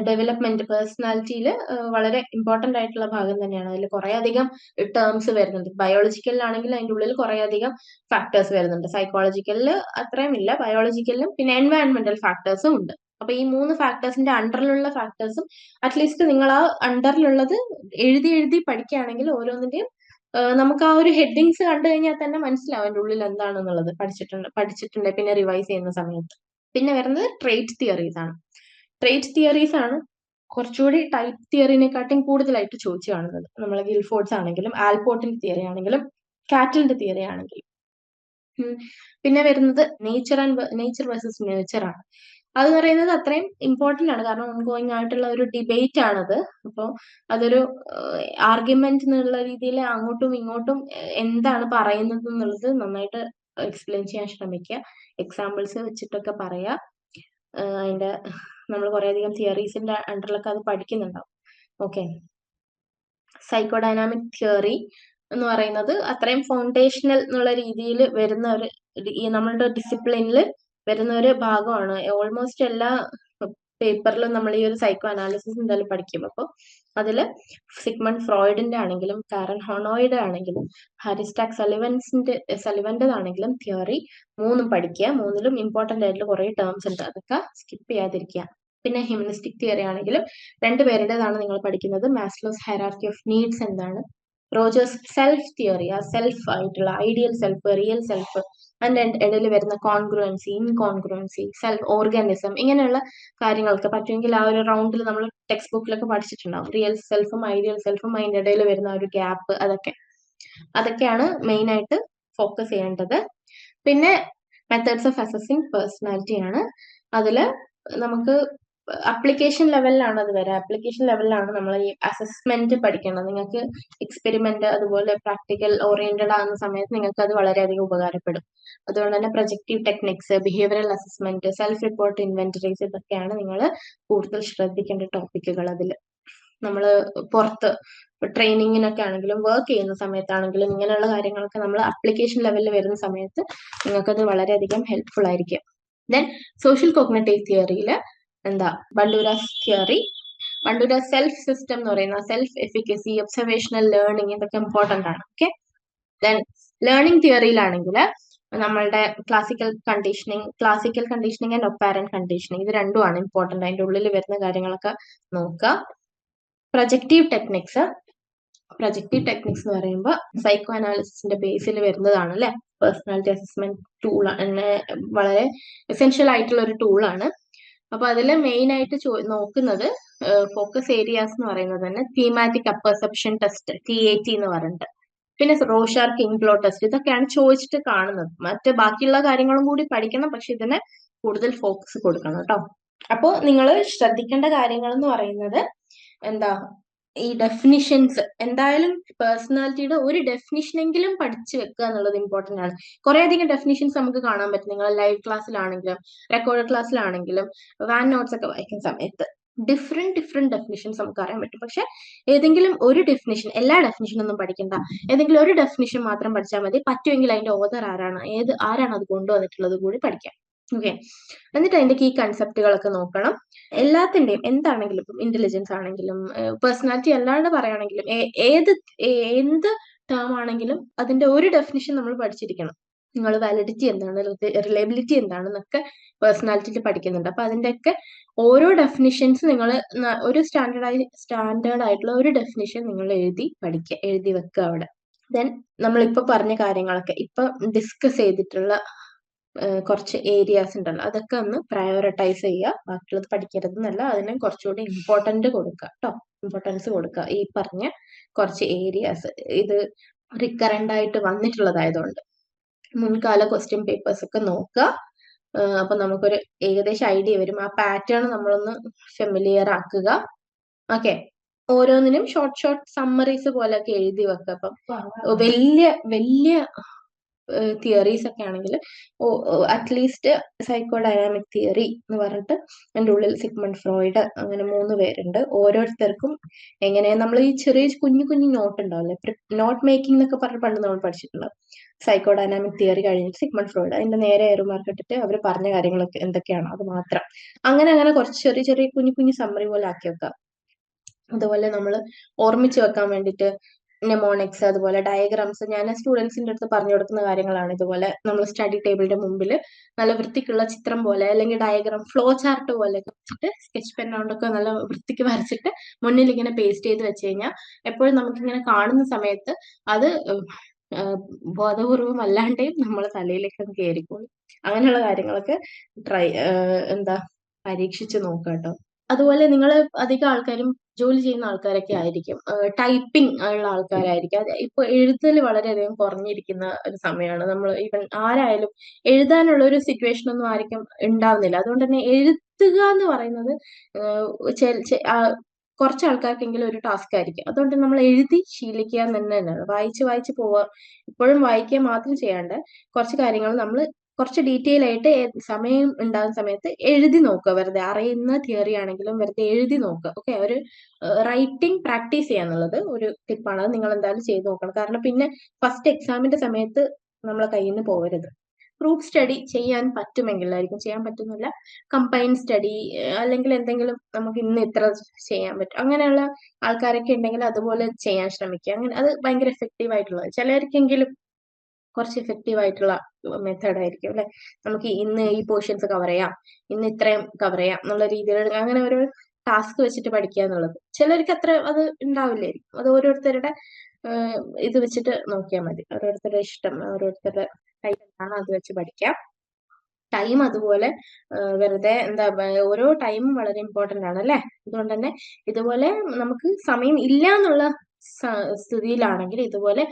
ഡെവലപ്മെന്റ് പേഴ്സണാലിറ്റിയിൽ വളരെ ഇമ്പോർട്ടന്റ് ആയിട്ടുള്ള ഭാഗം തന്നെയാണ്. അതിൽ കുറെ അധികം ടേംസ് വരുന്നുണ്ട്. ബയോളജിക്കലിലാണെങ്കിൽ അതിന്റെ ഉള്ളിൽ കുറെ അധികം ഫാക്ടേഴ്സ് വരുന്നുണ്ട്. സൈക്കോളജിക്കലിൽ അത്രയും ഇല്ല, ബയോളജിക്കലിലും പിന്നെ എൻവയൺമെന്റൽ ഫാക്ടേഴ്സും ഉണ്ട്. അപ്പൊ ഈ 3 ഫാക്ടേഴ്സിന്റെ അണ്ടറിലുള്ള ഫാക്ടേഴ്സും അറ്റ്ലീസ്റ്റ് നിങ്ങൾ ആ അണ്ടറിലുള്ളത് എഴുതി പഠിക്കുകയാണെങ്കിൽ ഓരോന്നിന്റെയും നമുക്ക് ആ ഒരു ഹെഡിങ്സ് കണ്ടു കഴിഞ്ഞാൽ തന്നെ മനസ്സിലാവും അതിന്റെ ഉള്ളിൽ എന്താണെന്നുള്ളത്. പഠിച്ചിട്ടുണ്ട് പിന്നെ റിവൈസ് ചെയ്യുന്ന സമയത്ത്. പിന്നെ വരുന്നത് ട്രേറ്റ് തിയറീസ് ആണ്. ട്രേറ്റ് തിയറീസ് ആണ് കുറച്ചുകൂടി ടൈപ്പ് തിയറിനെക്കാട്ടും കൂടുതലായിട്ട് ചോദിച്ചു കാണുന്നത്. നമ്മളെ ഗിൽഫോർഡ്സ് ആണെങ്കിലും ആൽപോർട്ടിന്റെ തിയറി ആണെങ്കിലും കാറ്റലിന്റെ തിയറി ആണെങ്കിലും. പിന്നെ വരുന്നത് നേച്ചർ വേഴ്സസ് നേച്ചർ ആണ്. അത് പറയുന്നത് അത്രയും ഇമ്പോർട്ടന്റ് ആണ്, കാരണം ഓൺഗോയിങ് ആയിട്ടുള്ള ഒരു ഡിബേറ്റ് ആണത്. അപ്പോൾ അതൊരു ആർഗ്യുമെന്റ് എന്നുള്ള രീതിയിൽ അങ്ങോട്ടും ഇങ്ങോട്ടും എന്താണ് പറയുന്നത് എന്നുള്ളത് നന്നായിട്ട് എക്സ്പ്ലെയിൻ ചെയ്യാൻ ശ്രമിക്കുക. എക്സാമ്പിൾസ് വെച്ചിട്ടൊക്കെ പറയാ. അതിന്റെ നമ്മൾ കുറേയധികം തിയറീസിന്റെ അണ്ടറിലൊക്കെ അത് പഠിക്കുന്നുണ്ടാവും. ഓക്കെ. സൈക്കോഡൈനാമിക് തിയറി എന്ന് പറയുന്നത് അത്രയും ഫൗണ്ടേഷണൽ എന്നുള്ള രീതിയിൽ വരുന്ന ഒരു നമ്മളുടെ ഡിസിപ്ലിനിൽ വരുന്ന ഒരു ഭാഗമാണ്. ഓൾമോസ്റ്റ് എല്ലാ പേപ്പറിലും നമ്മൾ ഈ ഒരു സൈക്കോ അനാലിസിസ് എന്തായാലും പഠിക്കും. അപ്പോൾ അതിൽ സിഗ്മണ്ട് ഫ്രോയിഡിന്റെ ആണെങ്കിലും കാരൻ ഹോണോയുടെ ആണെങ്കിലും ഹാരിസ്റ്റാക് സലിവന്റേതാണെങ്കിലും തിയറി 3 പഠിക്കുക. 3ലും ഇമ്പോർട്ടന്റ് ആയിട്ടുള്ള കുറെ ടേംസ് ഉണ്ട്, അതൊക്കെ സ്കിപ്പ് ചെയ്യാതിരിക്കുക. പിന്നെ ഹ്യൂമനിസ്റ്റിക് തിയറി ആണെങ്കിലും 2 പേരുടേതാണ് നിങ്ങൾ പഠിക്കുന്നത്. മാസ്ലോസ് ഹൈറാർക്കി ഓഫ് നീഡ്സ് എന്താണ്, റോജേഴ്സ് സെൽഫ് തിയറി, ആ സെൽഫ് ആയിട്ടുള്ള ഐഡിയൽ സെൽഫ്, റിയൽ സെൽഫ്, അതിന്റെ ഇടയിൽ വരുന്ന കോൺഗ്രുവൻസി, ഇൻകോൺഗ്രുവൻസി, സെൽഫ് ഓർഗാനിസം, ഇങ്ങനെയുള്ള കാര്യങ്ങൾക്ക് പറ്റുമെങ്കിൽ ആ ഒരു റൗണ്ടിൽ നമ്മൾ ടെക്സ്റ്റ് ബുക്കിലൊക്കെ പഠിച്ചിട്ടുണ്ടാവും. റിയൽ സെൽഫും ഐഡിയൽ സെൽഫും അതിന്റെ ഇടയിൽ വരുന്ന ഒരു ഗ്യാപ്പ്, അതൊക്കെയാണ് മെയിൻ ആയിട്ട് ഫോക്കസ് ചെയ്യേണ്ടത്. പിന്നെ മെത്തേഡ്സ് ഓഫ് അസസിങ് പേഴ്സണാലിറ്റി ആണ്. അതില് നമുക്ക് അപ്ലിക്കേഷൻ ലെവലിലാണ് അത് വരിക. അപ്ലിക്കേഷൻ ലെവലിലാണ് നമ്മൾ ഈ അസസ്മെന്റ് പഠിക്കേണ്ടത്. നിങ്ങൾക്ക് എക്സ്പെരിമെന്റ് അതുപോലെ പ്രാക്ടിക്കൽ ഓറിയന്റഡ് ആകുന്ന സമയത്ത് നിങ്ങൾക്ക് അത് വളരെയധികം ഉപകാരപ്പെടും. അതുകൊണ്ട് തന്നെ projective techniques, behavioural assessment, self report inventories, ഇതൊക്കെയാണ് നിങ്ങൾ കൂടുതൽ ശ്രദ്ധിക്കേണ്ട ടോപ്പിക്കുകൾ. അതിൽ നമ്മൾ പുറത്ത് ട്രെയിനിങ്ങിനൊക്കെ ആണെങ്കിലും വർക്ക് ചെയ്യുന്ന സമയത്താണെങ്കിലും ഇങ്ങനെയുള്ള കാര്യങ്ങളൊക്കെ നമ്മൾ അപ്ലിക്കേഷൻ ലെവലിൽ വരുന്ന സമയത്ത് നിങ്ങൾക്കത് വളരെയധികം ഹെൽപ്ഫുൾ ആയിരിക്കും. ദെൻ സോഷ്യൽ കോഗ്നിറ്റീവ് തിയറിയിൽ എന്താ Bandura's theory, Bandura's self system എന്ന് പറയുന്ന സെൽഫ് എഫിക്കസി, ഒബ്സർവേഷണൽ ലേണിംഗ്, ഇതൊക്കെ ഇമ്പോർട്ടന്റ് ആണ്. ഓക്കെ. ദെൻ ലേണിംഗ് തിയറിയിലാണെങ്കിൽ നമ്മളുടെ ക്ലാസിക്കൽ കണ്ടീഷനിങ് ആൻഡ് ഒപ്പാരന്റ് കണ്ടീഷനിങ്, ഇത് രണ്ടുമാണ് ഇമ്പോർട്ടന്റ്. അതിന്റെ ഉള്ളിൽ വരുന്ന കാര്യങ്ങളൊക്കെ നോക്കുക. പ്രൊജക്റ്റീവ് ടെക്നിക്സ് എന്ന് പറയുമ്പോൾ സൈക്കോ അനാലിസിന്റെ ബേസിൽ വരുന്നതാണ് അല്ലെ. പേഴ്സണാലിറ്റി അസസ്മെന്റ് ടൂൾ വളരെ എസെൻഷ്യൽ ആയിട്ടുള്ള ഒരു ടൂളാണ്. അപ്പൊ അതിൽ മെയിൻ ആയിട്ട് നോക്കുന്നത് ഫോക്കസ് ഏരിയാസ് എന്ന് പറയുന്നത് തന്നെ തീമാറ്റിക് അപ്പർസെപ്ഷൻ ടെസ്റ്റ്, TAT എന്ന് പറഞ്ഞിട്ട്, പിന്നെ റോഷാർ കിംഗ്ലോ ടെസ്റ്റ്, ഇതൊക്കെയാണ് ചോദിച്ചിട്ട് കാണുന്നത്. മറ്റ് ബാക്കിയുള്ള കാര്യങ്ങളും കൂടി പഠിക്കണം, പക്ഷെ ഇതിന് കൂടുതൽ ഫോക്കസ് കൊടുക്കണം കേട്ടോ. അപ്പോൾ നിങ്ങൾ ശ്രദ്ധിക്കേണ്ട കാര്യങ്ങൾ എന്ന് പറയുന്നത് എന്താ, ഈ ഡെഫിനിഷൻസ് എന്തായാലും പേഴ്സണാലിറ്റിയുടെ ഒരു ഡെഫിനിഷനെങ്കിലും പഠിച്ചു വെക്കുക എന്നുള്ളത് ഇമ്പോർട്ടന്റ് ആണ്. കുറെ അധികം ഡെഫിനിഷൻസ് നമുക്ക് കാണാൻ പറ്റും. നിങ്ങൾ ലൈവ് ക്ലാസ്സിലാണെങ്കിലും റെക്കോർഡ് ക്ലാസ്സിലാണെങ്കിലും വാൻ നോട്ട്സ് ഒക്കെ വായിക്കുന്ന സമയത്ത് ഡിഫറെന്റ് ഡെഫിനിഷൻസ് നമുക്ക് അറിയാൻ പറ്റും. പക്ഷെ ഏതെങ്കിലും ഒരു ഡെഫിനിഷൻ, എല്ലാ ഡെഫിനിഷനും ഒന്നും പഠിക്കണ്ട, ഏതെങ്കിലും ഒരു ഡെഫിനിഷൻ മാത്രം പഠിച്ചാൽ മതി. പറ്റുമെങ്കിൽ അതിന്റെ ഓതർ ആരാണ് അത് കൊണ്ടുവന്നിട്ടുള്ളത് കൂടി പഠിക്കാം. ഓക്കെ. എന്നിട്ട് അതിന്റെ കീ കൺസെപ്റ്റുകളൊക്കെ നോക്കണം. എല്ലാത്തിന്റെയും എന്താണെങ്കിലും, ഇപ്പം ഇന്റലിജൻസ് ആണെങ്കിലും പേഴ്സണാലിറ്റി അല്ലാണ്ട് പറയുകയാണെങ്കിലും എന്ത് ടേം ആണെങ്കിലും അതിന്റെ ഒരു ഡെഫിനിഷൻ നമ്മൾ പഠിച്ചിരിക്കണം. നിങ്ങൾ വാലിഡിറ്റി എന്താണ്, റിലയബിലിറ്റി എന്താണെന്നൊക്കെ പേഴ്സണാലിറ്റിയിൽ പഠിക്കുന്നുണ്ട്. അപ്പൊ അതിന്റെയൊക്കെ ഓരോ ഡെഫിനിഷൻസ് നിങ്ങൾ ഒരു സ്റ്റാൻഡേർഡ് ആയിട്ടുള്ള ഒരു ഡെഫിനിഷൻ നിങ്ങൾ എഴുതി വെക്കുക അവിടെ. ദെൻ നമ്മളിപ്പോ പറഞ്ഞ കാര്യങ്ങളൊക്കെ ഇപ്പൊ ഡിസ്കസ് ചെയ്തിട്ടുള്ള കുറച്ച് ഏരിയാസ് ഉണ്ടല്ലോ, അതൊക്കെ ഒന്ന് പ്രയോറിറ്റൈസ് ചെയ്യുക. ബാക്കിയുള്ളത് പഠിക്കരുത് എന്നല്ല, അതിന് കുറച്ചുകൂടി ഇമ്പോർട്ടൻസ് കൊടുക്കുക. ഈ പറഞ്ഞ കുറച്ച് ഏരിയാസ് ഇത് റിക്കറന്റ് ആയിട്ട് വന്നിട്ടുള്ളതായതുകൊണ്ട് മുൻകാല ക്വസ്റ്റ്യൻ പേപ്പേഴ്സ് ഒക്കെ നോക്കുക. അപ്പൊ നമുക്കൊരു ഏകദേശം ഐഡിയ വരും. ആ പാറ്റേൺ നമ്മളൊന്ന് ഫെമിലിയർ ആക്കുക. ഓക്കെ. ഓരോന്നിനും ഷോർട്ട് സമ്മറീസ് പോലെയൊക്കെ എഴുതി വെക്കുക. അപ്പം വലിയ തിയറീസ് ഒക്കെ ആണെങ്കിൽ അറ്റ്ലീസ്റ്റ് സൈക്കോ ഡൈനാമിക് തിയറി എന്ന് പറഞ്ഞിട്ട് അതിൻ്റെ ഉള്ളിൽ സിഗ്മണ്ട് ഫ്രോയിഡ്, അങ്ങനെ 3 പേരുണ്ട്. ഓരോരുത്തർക്കും എങ്ങനെയാ നമ്മൾ ഈ ചെറിയ കുഞ്ഞു നോട്ട് ഉണ്ടാവില്ലേ, നോട്ട് മേക്കിംഗ് എന്നൊക്കെ പറഞ്ഞ് പണ്ട് നമ്മൾ പഠിച്ചിട്ടുണ്ടാവും. സൈക്കോ ഡൈനാമിക് തിയറി കഴിഞ്ഞിട്ട് സിഗ്മണ്ട് ഫ്രോയിഡ്, അതിന്റെ നേരെ ഏറുമാർക്ക് ഇട്ടിട്ട് അവർ പറഞ്ഞ കാര്യങ്ങളൊക്കെ എന്തൊക്കെയാണോ അത് മാത്രം, അങ്ങനെ കുറച്ച് ചെറിയ കുഞ്ഞു സമ്മറി പോലെ ആക്കി വെക്കാം. അതുപോലെ നമ്മൾ ഓർമ്മിച്ച് വെക്കാൻ വേണ്ടിയിട്ട് നെമോണിക്സ്, അതുപോലെ ഡയഗ്രാംസ്, ഞാൻ സ്റ്റുഡൻസിന്റെ അടുത്ത് പറഞ്ഞു കൊടുക്കുന്ന കാര്യങ്ങളാണ്. ഇതുപോലെ നമ്മൾ സ്റ്റഡി ടേബിളിന്റെ മുമ്പിൽ നല്ല വൃത്തിക്കുള്ള ചിത്രം പോലെ അല്ലെങ്കിൽ ഡയഗ്രാം ഫ്ലോ ചാർട്ട് പോലെ വെച്ചിട്ട് സ്കെച്ച് പെൻ കൊണ്ടൊക്കെ നല്ല വൃത്തിക്ക് വരച്ചിട്ട് മുന്നിൽ ഇങ്ങനെ പേസ്റ്റ് ചെയ്ത് വെച്ച് കഴിഞ്ഞാൽ എപ്പോഴും നമുക്കിങ്ങനെ കാണുന്ന സമയത്ത് അത് ബോധപൂർവം അല്ലാണ്ടേയും നമ്മളെ തലയിലേക്ക് കയറിക്കോളും. അങ്ങനെയുള്ള കാര്യങ്ങളൊക്കെ പരീക്ഷിച്ച് നോക്കാം കേട്ടോ. അതുപോലെ നിങ്ങൾ അധികം ആൾക്കാരും ജോലി ചെയ്യുന്ന ആൾക്കാരൊക്കെ ആയിരിക്കും, ടൈപ്പിംഗ് ഉള്ള ആൾക്കാരായിരിക്കും. അത് ഇപ്പൊ എഴുതൽ വളരെയധികം കുറഞ്ഞിരിക്കുന്ന ഒരു സമയമാണ്. നമ്മൾ ഈവൻ ആരായാലും എഴുതാനുള്ള ഒരു സിറ്റുവേഷൻ ഒന്നും ആർക്കും ഉണ്ടാവുന്നില്ല. അതുകൊണ്ട് തന്നെ എഴുതുക എന്ന് പറയുന്നത് കുറച്ച് ആൾക്കാർക്കെങ്കിലും ഒരു ടാസ്ക് ആയിരിക്കും. അതുകൊണ്ട് നമ്മൾ എഴുതി ശീലിക്കുക എന്ന് തന്നെയാണ്. വായിച്ച് പോവുക, ഇപ്പോഴും വായിക്കുക മാത്രം ചെയ്യാണ്ട് കുറച്ച് കാര്യങ്ങൾ നമ്മൾ കുറച്ച് ഡീറ്റെയിൽ ആയിട്ട് സമയം ഉണ്ടാകുന്ന സമയത്ത് എഴുതി നോക്കുക. വെറുതെ അറിയുന്ന തിയറി ആണെങ്കിലും വെറുതെ എഴുതി നോക്കുക. ഓക്കെ. ഒരു റൈറ്റിംഗ് പ്രാക്ടീസ് ചെയ്യാന്നുള്ളത് ഒരു ടിപ്പാണ്. അത് നിങ്ങൾ എന്തായാലും ചെയ്ത് നോക്കണം. കാരണം പിന്നെ ഫസ്റ്റ് എക്സാമിന്റെ സമയത്ത് നമ്മളെ കയ്യിൽ നിന്ന് പോകരുത്. ഗ്രൂപ്പ് സ്റ്റഡി ചെയ്യാൻ പറ്റുമെങ്കിലായിരിക്കും, ചെയ്യാൻ പറ്റുന്നില്ല കമ്പൈൻ സ്റ്റഡി അല്ലെങ്കിൽ എന്തെങ്കിലും നമുക്ക് ഇന്ന് ഇത്ര ചെയ്യാൻ പറ്റും അങ്ങനെയുള്ള ആൾക്കാരൊക്കെ ഉണ്ടെങ്കിൽ അതുപോലെ ചെയ്യാൻ ശ്രമിക്കുക. അങ്ങനെ അത് ഭയങ്കര എഫക്റ്റീവ് ആയിട്ടുള്ളത്. ചിലർക്കെങ്കിലും കുറച്ച് എഫക്റ്റീവ് ആയിട്ടുള്ള മെത്തേഡ് ആയിരിക്കും അല്ലെ. നമുക്ക് ഇന്ന് ഈ പോർഷൻസ് കവർ ചെയ്യാം, ഇന്ന് ഇത്രയും കവർ ചെയ്യാം എന്നുള്ള രീതിയിൽ അങ്ങനെ ഒരു ടാസ്ക് വെച്ചിട്ട് പഠിക്കുക എന്നുള്ളത് ചിലർക്ക് അത്ര അത് ഉണ്ടാവില്ലായിരിക്കും. അത് ഓരോരുത്തരുടെ ഇത് വെച്ചിട്ട് നോക്കിയാൽ മതി. ഓരോരുത്തരുടെ ഇഷ്ടം, ഓരോരുത്തരുടെ ടൈം എന്താണോ അത് വെച്ച് പഠിക്കാം. ടൈം അതുപോലെ വെറുതെ എന്താ ഓരോ ടൈമും വളരെ ഇമ്പോർട്ടന്റ് ആണ് അല്ലേ? അതുകൊണ്ട് തന്നെ ഇതുപോലെ നമുക്ക് സമയം ഇല്ല എന്നുള്ള സ്ഥിതിയിലാണെങ്കിൽ ഇതുപോലെ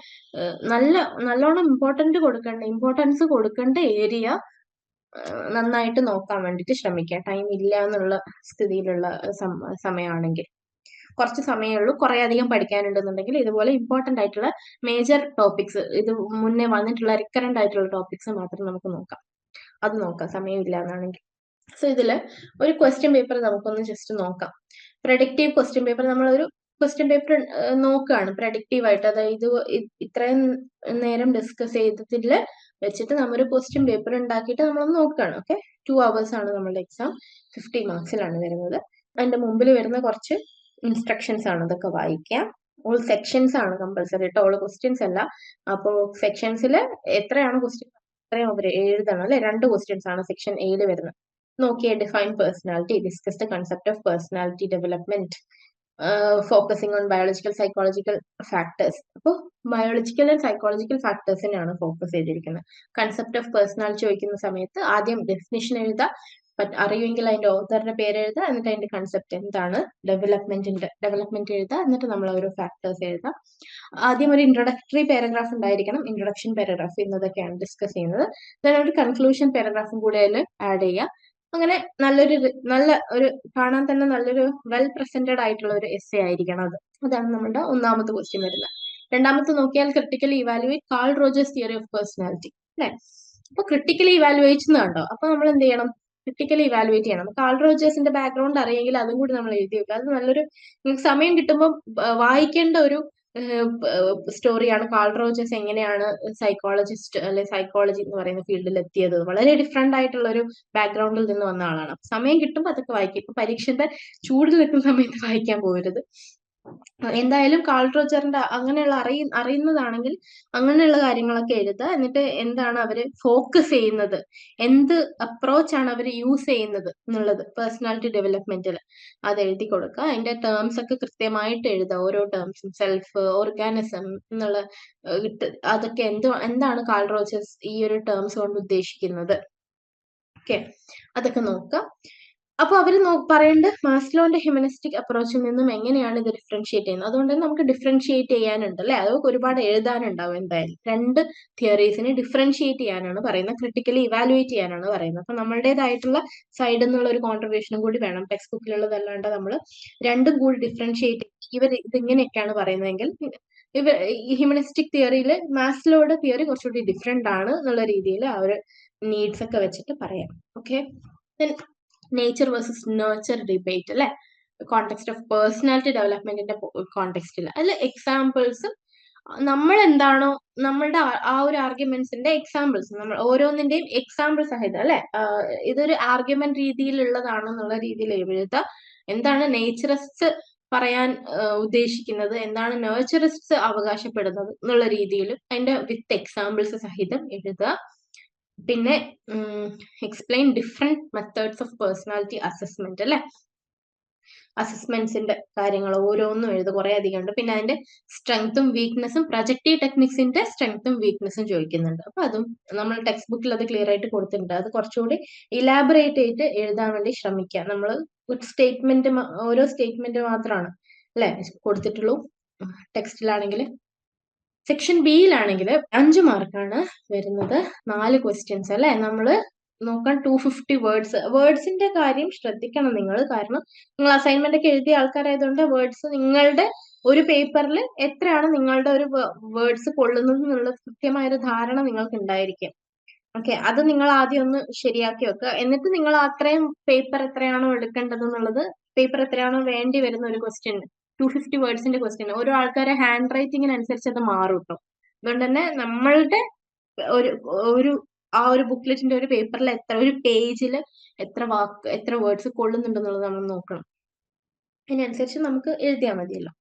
നല്ലോണം ഇമ്പോർട്ടൻസ് കൊടുക്കേണ്ട ഏരിയ നന്നായിട്ട് നോക്കാൻ വേണ്ടിയിട്ട് ശ്രമിക്കുക. ടൈം ഇല്ല എന്നുള്ള സ്ഥിതിയിലുള്ള സമയമാണെങ്കിൽ. കുറച്ച് സമയമേ ഉള്ളൂ, കുറെ അധികം പഠിക്കാനുണ്ടെന്നുണ്ടെങ്കിൽ ഇതുപോലെ ഇമ്പോർട്ടന്റ് ആയിട്ടുള്ള മേജർ ടോപ്പിക്സ്, ഇത് മുന്നേ വന്നിട്ടുള്ള റിക്കറന്റ് ആയിട്ടുള്ള ടോപ്പിക്സ് മാത്രം നമുക്ക് നോക്കാം. അത് നോക്കാം സമയമില്ല എന്നാണെങ്കിൽ. സോ ഇതില് ഒരു ക്വസ്റ്റ്യൻ പേപ്പർ നമുക്കൊന്ന് ജസ്റ്റ് നോക്കാം. പ്രഡിക്റ്റീവ് ക്വസ്റ്റ്യൻ പേപ്പർ, നമ്മളൊരു ക്വസ്റ്റ്യൻ പേപ്പർ നോക്കുകയാണ് പ്രഡിക്റ്റീവ് ആയിട്ട്. അതായത് ഇത്രയും നേരം ഡിസ്കസ് ചെയ്തതിൽ വെച്ചിട്ട് നമ്മളൊരു ക്വസ്റ്റ്യൻ പേപ്പർ ഉണ്ടാക്കിയിട്ട് നമ്മളൊന്ന് നോക്കുകയാണ്. ഓക്കെ, 2 hours ആണ് നമ്മുടെ എക്സാം. 50 മാർക്സിലാണ് വരുന്നത്. അതിന്റെ മുമ്പിൽ വരുന്ന കുറച്ച് ഇൻസ്ട്രക്ഷൻസ് ആണ്, ഇതൊക്കെ വായിക്കാം. ഓൾ സെക്ഷൻസ് ആണ് കമ്പൽസറി കേട്ടോ, ഓൾ ക്വസ്റ്റ്യൻസ് അല്ല. അപ്പോൾ സെക്ഷൻസിൽ എത്രയാണ് ക്വസ്റ്റ്യൻ അത്രയും അവർ എഴുതണം അല്ലെ. 2 ക്വസ്റ്റ്യൻസ് ആണ് സെക്ഷൻ എയിൽ വരുന്നത്. നോക്കിയേ, define personality, discuss the concept of personality development, focusing on biological psychological factors. അപ്പോൾ ബയോളജിക്കൽ ആൻഡ് സൈക്കോളജിക്കൽ ഫാക്ടേഴ്സിനാണ് ഫോക്കസ് ചെയ്തിരിക്കുന്നത്. കൺസെപ്റ്റ് ഓഫ് പേഴ്സണാലിറ്റി ചോദിക്കുന്ന സമയത്ത് ആദ്യം ഡെഫിനിഷൻ എഴുതുക, അറിയുമെങ്കിൽ അതിന്റെ ഓതറിന്റെ പേര് എഴുതുക, എന്നിട്ട് അതിന്റെ കൺസെപ്റ്റ് എന്താണ്, ഡെവലപ്മെന്റ് എഴുതുക, എന്നിട്ട് നമ്മൾ ഓരോ ഫാക്ടേഴ്സ് എഴുതുക. ആദ്യം ഒരു ഇൻട്രൊഡക്ടറി പാരഗ്രാഫ് ഉണ്ടായിരിക്കണം, ഇൻട്രൊഡക്ഷൻ പാരഗ്രാഫ്, ഇന്നതൊക്കെയാണ് ഡിസ്കസ് ചെയ്യുന്നത്. then ഒരു കൺക്ലൂഷൻ പാരഗ്രാഫും കൂടെ അതിൽ ആഡ് ചെയ്യുക. അങ്ങനെ നല്ല ഒരു കാണാൻ തന്നെ നല്ലൊരു വെൽ പ്രസന്റഡ് ആയിട്ടുള്ള ഒരു എസ്സേ ആയിരിക്കണം അത്. അതാണ് നമ്മുടെ ഒന്നാമത്തെ ക്വസ്റ്റ്യൻ വരുന്നത്. രണ്ടാമത്തെ നോക്കിയാൽ critically evaluate call Rogers theory of personality അല്ലെ. അപ്പൊ ക്രിട്ടിക്കലി ഇവാലുവേറ്റ് കണ്ടോ, അപ്പൊ നമ്മൾ എന്ത് ചെയ്യണം, ക്രിട്ടിക്കലി ഇവാലുവേറ്റ് ചെയ്യണം. കാൾ റോജേഴ്സിന്റെ ബാക്ക്ഗ്രൗണ്ട് അറിയെങ്കിൽ അതും കൂടി നമ്മൾ എഴുതി വെക്കുക. അത് നല്ലൊരു, നിങ്ങൾക്ക് സമയം കിട്ടുമ്പോൾ വായിക്കേണ്ട ഒരു സ്റ്റോറിയാണ്. കാൾ റോജേഴ്സ് എങ്ങനെയാണ് സൈക്കോളജിസ്റ്റ് അല്ലെ സൈക്കോളജി എന്ന് പറയുന്ന ഫീൽഡിൽ എത്തിയത്. വളരെ ഡിഫറെന്റ് ആയിട്ടുള്ള ഒരു ബാക്ക്ഗ്രൗണ്ടിൽ നിന്ന് വന്ന ആളാണ്. സമയം കിട്ടുമ്പോൾ അതൊക്കെ വായിക്കും. ഇപ്പൊ പരീക്ഷന്റെ ചൂടിൽ നിൽക്കുന്ന സമയത്ത് വായിക്കാൻ പോകരുത്. എന്തായാലും കാൾ റോജറിന്റെ അങ്ങനെയുള്ള അറിയുന്നതാണെങ്കിൽ അങ്ങനെയുള്ള കാര്യങ്ങളൊക്കെ എഴുതുക. എന്നിട്ട് എന്താണ് അവര് ഫോക്കസ് ചെയ്യുന്നത്, എന്ത് അപ്രോച്ചാണ് അവർ യൂസ് ചെയ്യുന്നത് എന്നുള്ളത് പേഴ്സണാലിറ്റി ഡെവലപ്മെന്റിൽ അത് എഴുതി കൊടുക്കുക. അതിന്റെ ടേംസ് ഒക്കെ കൃത്യമായിട്ട് എഴുതുക. ഓരോ ടേംസും, സെൽഫ്, ഓർഗാനിസം എന്നുള്ള അതൊക്കെ എന്താണ് കാൾ റോജേഴ്സ് ഈ ഒരു ടേംസ് കൊണ്ട് ഉദ്ദേശിക്കുന്നത്. ഓക്കെ, അതൊക്കെ നോക്കുക. അപ്പൊ അവര് പറയേണ്ടത് മാസ്ലോന്റെ ഹ്യൂമനിസ്റ്റിക് അപ്രോച്ചിൽ നിന്നും എങ്ങനെയാണ് ഇത് ഡിഫറൻഷിയേറ്റ് ചെയ്യുന്നത്. അതുകൊണ്ട് തന്നെ നമുക്ക് ഡിഫറൻഷിയേറ്റ് ചെയ്യാനുണ്ട് അല്ലെ, അതൊക്കെ ഒരുപാട് എഴുതാനുണ്ടാവും. എന്തായാലും 2 തിയറീസിനെ ഡിഫറൻഷിയേറ്റ് ചെയ്യാനാണ് പറയുന്നത്, ക്രിട്ടിക്കലി ഇവാലുവേറ്റ് ചെയ്യാനാണ് പറയുന്നത്. അപ്പൊ നമ്മളുടേതായിട്ടുള്ള സൈഡിൽ നിന്നുള്ള ഒരു കോൺട്രിബ്യൂഷനും കൂടി വേണം. ടെക്സ്റ്റ് ബുക്കിലുള്ളതല്ലാണ്ട് നമ്മൾ രണ്ടും കൂടി ഡിഫറൻഷിയേറ്റ്, ഇവർ ഇതിങ്ങനെയൊക്കെയാണ് പറയുന്നതെങ്കിൽ ഈ ഹ്യൂമനിസ്റ്റിക് തിയറിയിൽ മാസ്ലോയുടെ തിയറി കുറച്ചുകൂടി ഡിഫറെന്റ് ആണ് എന്നുള്ള രീതിയിൽ ആ ഒരു നീഡ്സ് ഒക്കെ വെച്ചിട്ട് പറയാം. Okay, nature versus nature debate അല്ലെ, കോണ്ടെക്സ്റ്റ് ഓഫ് പേഴ്സണാലിറ്റി ഡെവലപ്മെന്റിന്റെ കോണ്ടെക്സ്റ്റിൽ അതിൽ എക്സാമ്പിൾസ് നമ്മൾ എന്താണോ നമ്മളുടെ ആ ഒരു ആർഗ്യുമെന്റ്സിന്റെ എക്സാമ്പിൾസ്, നമ്മൾ ഓരോന്നിന്റെയും എക്സാമ്പിൾ സഹിതം അല്ലെ, ഇതൊരു ആർഗ്യുമെന്റ് രീതിയിലുള്ളതാണെന്നുള്ള രീതിയിൽ എഴുതുക. എന്താണ് നേച്ചറിസ്റ്റ് പറയാൻ ഉദ്ദേശിക്കുന്നത്, എന്താണ് നേച്ചറിസ്റ്റ് അവകാശപ്പെടുന്നത് എന്നുള്ള രീതിയിൽ അതിന്റെ വിത്ത് എക്സാമ്പിൾസ് സഹിതം എഴുതുക. പിന്നെ explain different methods of personality assessment അല്ലെ, അസസ്മെന്റ്സിന്റെ കാര്യങ്ങൾ ഓരോന്നും എഴുതുക, കുറെ അധികം ഉണ്ട്. പിന്നെ അതിന്റെ സ്ട്രെങ്ത്തും വീക്ക്നെസ്സും, പ്രൊജക്റ്റീവ് ടെക്നിക്സിന്റെ സ്ട്രെങ്ത്തും വീക്ക്നെസ്സും ചോദിക്കുന്നുണ്ട്. അപ്പൊ അതും നമ്മൾ ടെക്സ്റ്റ് ബുക്കിൽ അത് ക്ലിയർ ആയിട്ട് കൊടുത്തിട്ടുണ്ട്. അത് കുറച്ചുകൂടി ഇലാബറേറ്റ് ആയിട്ട് എഴുതാൻ വേണ്ടി ശ്രമിക്കുക. നമ്മൾ ഒരു സ്റ്റേറ്റ്മെന്റ്, ഓരോ സ്റ്റേറ്റ്മെന്റ് മാത്രമാണ് അല്ലെ കൊടുത്തിട്ടുള്ളൂ ടെക്സ്റ്റിലാണെങ്കിൽ. സെക്ഷൻ ബിയിലാണെങ്കിൽ 5 മാർക്കാണ് വരുന്നത്, 4 ക്വസ്റ്റ്യൻസ് അല്ലെ. നമ്മള് നോക്കാൻ 250 വേർഡ്സിന്റെ കാര്യം ശ്രദ്ധിക്കണം നിങ്ങൾ. കാരണം നിങ്ങൾ അസൈൻമെന്റ് ഒക്കെ എഴുതിയ ആൾക്കാരായതുകൊണ്ട് വേർഡ്സ് നിങ്ങളുടെ ഒരു പേപ്പറിൽ എത്രയാണ് നിങ്ങളുടെ ഒരു വേർഡ്സ് കൊള്ളുന്നത് എന്നുള്ള കൃത്യമായ ഒരു ധാരണ നിങ്ങൾക്ക് ഉണ്ടായിരിക്കും. ഓക്കെ, അത് നിങ്ങൾ ആദ്യം ഒന്ന് ശരിയാക്കി വെക്കുക. എന്നിട്ട് നിങ്ങൾ അത്രയും പേപ്പർ എത്രയാണോ എടുക്കേണ്ടത് എന്നുള്ളത്, പേപ്പർ എത്രയാണോ വേണ്ടി വരുന്ന ഒരു ക്വസ്റ്റ്യൻ, 250 വേർഡ്സിന്റെ ക്വസ്റ്റ്യൻ, ഓരോ ആൾക്കാരെ ഹാൻഡ് റൈറ്റിങ്ങിനനുസരിച്ച് അത് മാറും കേട്ടോ. അതുകൊണ്ട് തന്നെ നമ്മളുടെ ഒരു ആ ഒരു ബുക്ക്ലെറ്റിന്റെ ഒരു പേപ്പറിൽ ഒരു പേജിൽ എത്ര വേർഡ്സ് കൊള്ളുന്നുണ്ടെന്നുള്ളത് നമ്മൾ നോക്കണം. അതിനനുസരിച്ച് നമുക്ക് എഴുതിയാൽ മതിയല്ലോ.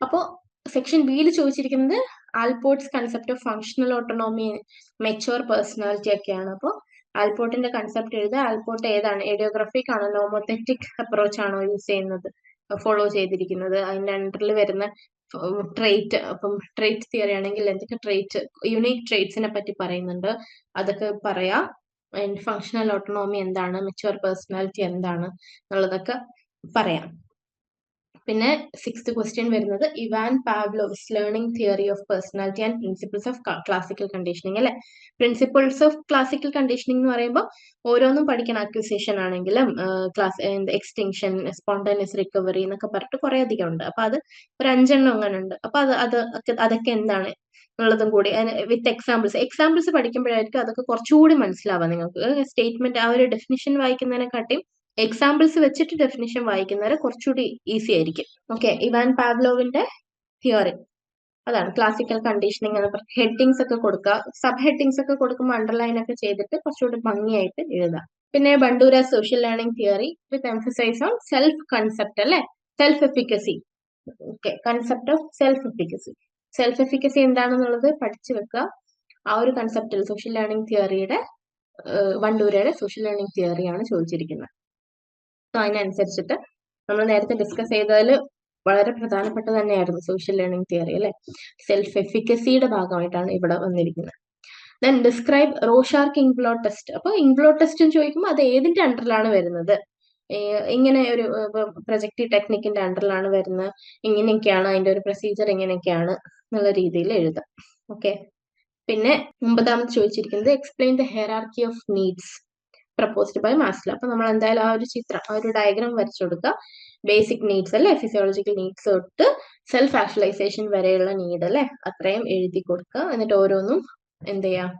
അപ്പോ സെക്ഷൻ ബിയിൽ ചോദിച്ചിരിക്കുന്നത് Allport's concept of functional autonomy, mature personality ഒക്കെയാണ്. അപ്പോൾ ആൽപോർട്ടിന്റെ കൺസെപ്റ്റ് എഴുതുക. ആൽപോർട്ട് ഏതാണ്, ഏഡിയോഗ്രഫിക് ആണോ നോമോതെറ്റിക് അപ്രോച്ച് ആണോ യൂസ് ചെയ്യുന്നത്, ഫോളോ ചെയ്തിരിക്കുന്നത്, അതിന്റെ അണ്ടറിൽ വരുന്ന ട്രേറ്റ്, അപ്പം ട്രേറ്റ് തിയറി ആണെങ്കിൽ എന്തൊക്കെ ട്രേറ്റ്, യുണീക് ട്രേറ്റ്സിനെ പറ്റി പറയുന്നുണ്ട്, അതൊക്കെ പറയാം. ആൻഡ് ഫങ്ഷണൽ ഓട്ടോണോമി എന്താണ്, മെച്യൂർ പേഴ്സണാലിറ്റി എന്താണ് എന്നുള്ളതൊക്കെ പറയാം. പിന്നെ 6th ക്വസ്റ്റ്യൻ വരുന്നത് Ivan Pavlov's learning theory of personality and principles of classical conditioning അല്ലെ. പ്രിൻസിപ്പിൾസ് ഓഫ് ക്ലാസിക്കൽ കണ്ടീഷനിങ് എന്ന് പറയുമ്പോൾ ഓരോന്നും പഠിക്കണം. അക്വിസിഷൻ ആണെങ്കിലും എക്സ്റ്റിങ്ഷൻ, സ്പോണ്ടേനിയസ് റിക്കവറി എന്നൊക്കെ പറഞ്ഞിട്ട് കുറെ അധികം ഉണ്ട്. അപ്പൊ അത് ഒരു 5 അങ്ങനെ ഉണ്ട്. അപ്പൊ അതൊക്കെ എന്താണ് എന്നുള്ളതും കൂടി വിത്ത് എക്സാമ്പിൾസ് പഠിക്കുമ്പോഴായിരിക്കും അതൊക്കെ കുറച്ചുകൂടി മനസ്സിലാവാം നിങ്ങൾക്ക്. സ്റ്റേറ്റ്മെന്റ് ആ ഒരു ഡെഫിനിഷൻ വായിക്കുന്നതിനെക്കാട്ടിയും എക്സാമ്പിൾസ് വെച്ചിട്ട് ഡെഫിനിഷൻ വായിക്കുന്നവരെ കുറച്ചുകൂടി ഈസി ആയിരിക്കും. ഓക്കെ, ഇവാൻ പാവ്ലോവിന്റെ തിയറി അതാണ് ക്ലാസിക്കൽ കണ്ടീഷനിങ് എന്ന് പറഞ്ഞ ഹെഡിങ്സ് ഒക്കെ കൊടുക്കുക. സബ് ഹെഡിങ്സ് ഒക്കെ കൊടുക്കുമ്പോൾ അണ്ടർലൈൻ ഒക്കെ ചെയ്തിട്ട് കുറച്ചുകൂടി ഭംഗിയായിട്ട് എഴുതാം. പിന്നെ Bandura social learning theory with emphasise on self concept അല്ലെ, self efficacy. Okay, concept of self efficacy. Self efficacy എന്താണെന്നുള്ളത് പഠിച്ചു വെക്കുക. ആ ഒരു കൺസെപ്റ്റിൽ സോഷ്യൽ ലേണിംഗ് തിയറിയുടെ ബണ്ടൂരയുടെ സോഷ്യൽ ലേണിംഗ് തിയറിയാണ് ചോദിച്ചിരിക്കുന്നത്. അതിനനുസരിച്ചിട്ട് നമ്മൾ നേരത്തെ ഡിസ്കസ് ചെയ്തതിൽ വളരെ പ്രധാനപ്പെട്ട തന്നെയായിരുന്നു സോഷ്യൽ ലേണിംഗ് തിയറി അല്ലെ. സെൽഫ് എഫിക്കസിയുടെ ഭാഗമായിട്ടാണ് ഇവിടെ വന്നിരിക്കുന്നത്. Then describe Rorschach inkblot test. അപ്പൊ ഇംഗ്ബ്ലോട്ട് ടെസ്റ്റ് ചോദിക്കുമ്പോൾ അത് ഏതിന്റെ അണ്ടറിലാണ് വരുന്നത്, ഇങ്ങനെ ഒരു പ്രൊജക്റ്റീവ് ടെക്നിക്കിന്റെ അണ്ടറിലാണ് വരുന്നത്, ഇങ്ങനെയൊക്കെയാണ് അതിന്റെ ഒരു പ്രൊസീജിയർ, ഇങ്ങനെയൊക്കെയാണ് എന്നുള്ള രീതിയിൽ എഴുതാം. ഓക്കെ, പിന്നെ 9ാമത് ചോദിച്ചിരിക്കുന്നത് explain the hierarchy of needs proposed by Maslow. അപ്പൊ നമ്മൾ എന്തായാലും ആ ഒരു ചിത്രം, ആ ഒരു ഡയഗ്രാം വരച്ചു കൊടുക്കുക. ബേസിക് നീഡ്സ് അല്ലെ, ഫിസിയോളജിക്കൽ നീഡ്സ് തൊട്ട് സെൽഫ് ആക്ച്വലൈസേഷൻ വരെയുള്ള നീഡ് അല്ലെ, അത്രയും എഴുതി കൊടുക്കുക. എന്നിട്ട് ഓരോന്നും എന്ത് ചെയ്യാം,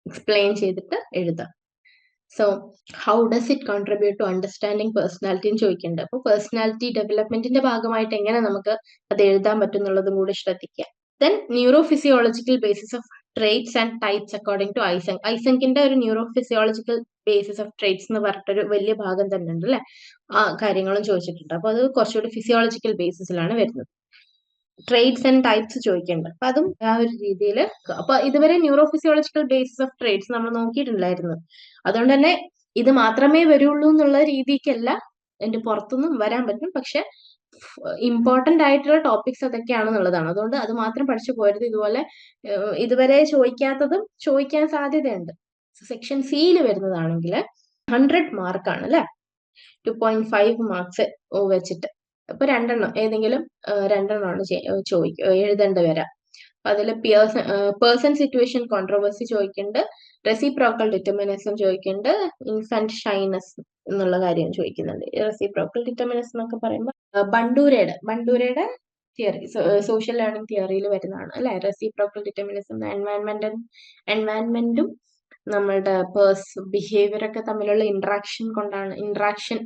എക്സ്പ്ലെയിൻ ചെയ്തിട്ട് എഴുതാം. So how does it contribute to understanding personality എന്ന് ചോദിക്കുന്നുണ്ട്. അപ്പൊ പേഴ്സണാലിറ്റി ഡെവലപ്മെന്റിന്റെ ഭാഗമായിട്ട് എങ്ങനെ നമുക്ക് അത് എഴുതാൻ പറ്റും എന്നുള്ളതും കൂടി ശ്രദ്ധിക്കുക. Then neurophysiological basis of traits and types according to Eysenck. ഐസങ്കിന്റെ ഒരു neurophysiological basis of traits എന്ന് പറഞ്ഞിട്ടൊരു വലിയ ഭാഗം തന്നെ ഉണ്ട് അല്ലെ, ആ കാര്യങ്ങളും ചോദിച്ചിട്ടുണ്ട്. അപ്പൊ അത് കുറച്ചുകൂടി ഫിസിയോളജിക്കൽ ബേസിസിലാണ് വരുന്നത്. ട്രേറ്റ്സ് ആൻഡ് ടൈപ്സ് ചോദിക്കുന്നുണ്ട്. അപ്പൊ അതും ആ ഒരു രീതിയിൽ. അപ്പൊ ഇതുവരെ neuro physiological basis of traits നമ്മൾ നോക്കിയിട്ടുണ്ടായിരുന്നു. അതുകൊണ്ട് തന്നെ ഇത് മാത്രമേ വരുള്ളൂ എന്നുള്ള രീതിക്കല്ല, എന്റെ പുറത്തുനിന്നും വരാൻ പറ്റും. പക്ഷെ ഇമ്പോർട്ടന്റ് ആയിട്ടുള്ള ടോപ്പിക്സ് അതൊക്കെയാണെന്നുള്ളതാണ്. അതുകൊണ്ട് അത് മാത്രം പഠിച്ചു പോരുത്. ഇതുപോലെ ഇതുവരെ ചോദിക്കാത്തതും ചോദിക്കാൻ സാധ്യതയുണ്ട്. സെക്ഷൻ സിയിൽ വരുന്നതാണെങ്കിൽ 100 മാർക്കാണ് അല്ലെ, 2.5 മാർക്സ് വെച്ചിട്ട്. അപ്പൊ ഏതെങ്കിലും രണ്ടെണ്ണമാണ് എഴുതേണ്ടി വരാം. അതിൽ പേഴ്സൺ സിറ്റുവേഷൻ കോൺട്രോവേഴ്സി ചോദിക്കുന്നുണ്ട്, റെസിപ്രോക്കൽ ഡിറ്റർമിനിസം ചോദിക്കുന്നുണ്ട്, ഇൻഫന്റ് ഷൈനസ് എന്നുള്ള കാര്യം ചോദിക്കുന്നുണ്ട്. റെസിപ്രോക്കൽ ഡിറ്റർമിനിസം എന്നൊക്കെ പറയുമ്പോൾ ബണ്ടൂരയുടെ തിയറി, സോഷ്യൽ ലേണിംഗ് തിയറിയിൽ വരുന്നതാണ് അല്ലെ. റെസിപ്രോക്കൽ ഡിറ്റർമിനിസം എൻവയൺമെന്റും നമ്മളുടെ ബിഹേവിയർ ഒക്കെ തമ്മിലുള്ള ഇന്ററാക്ഷൻ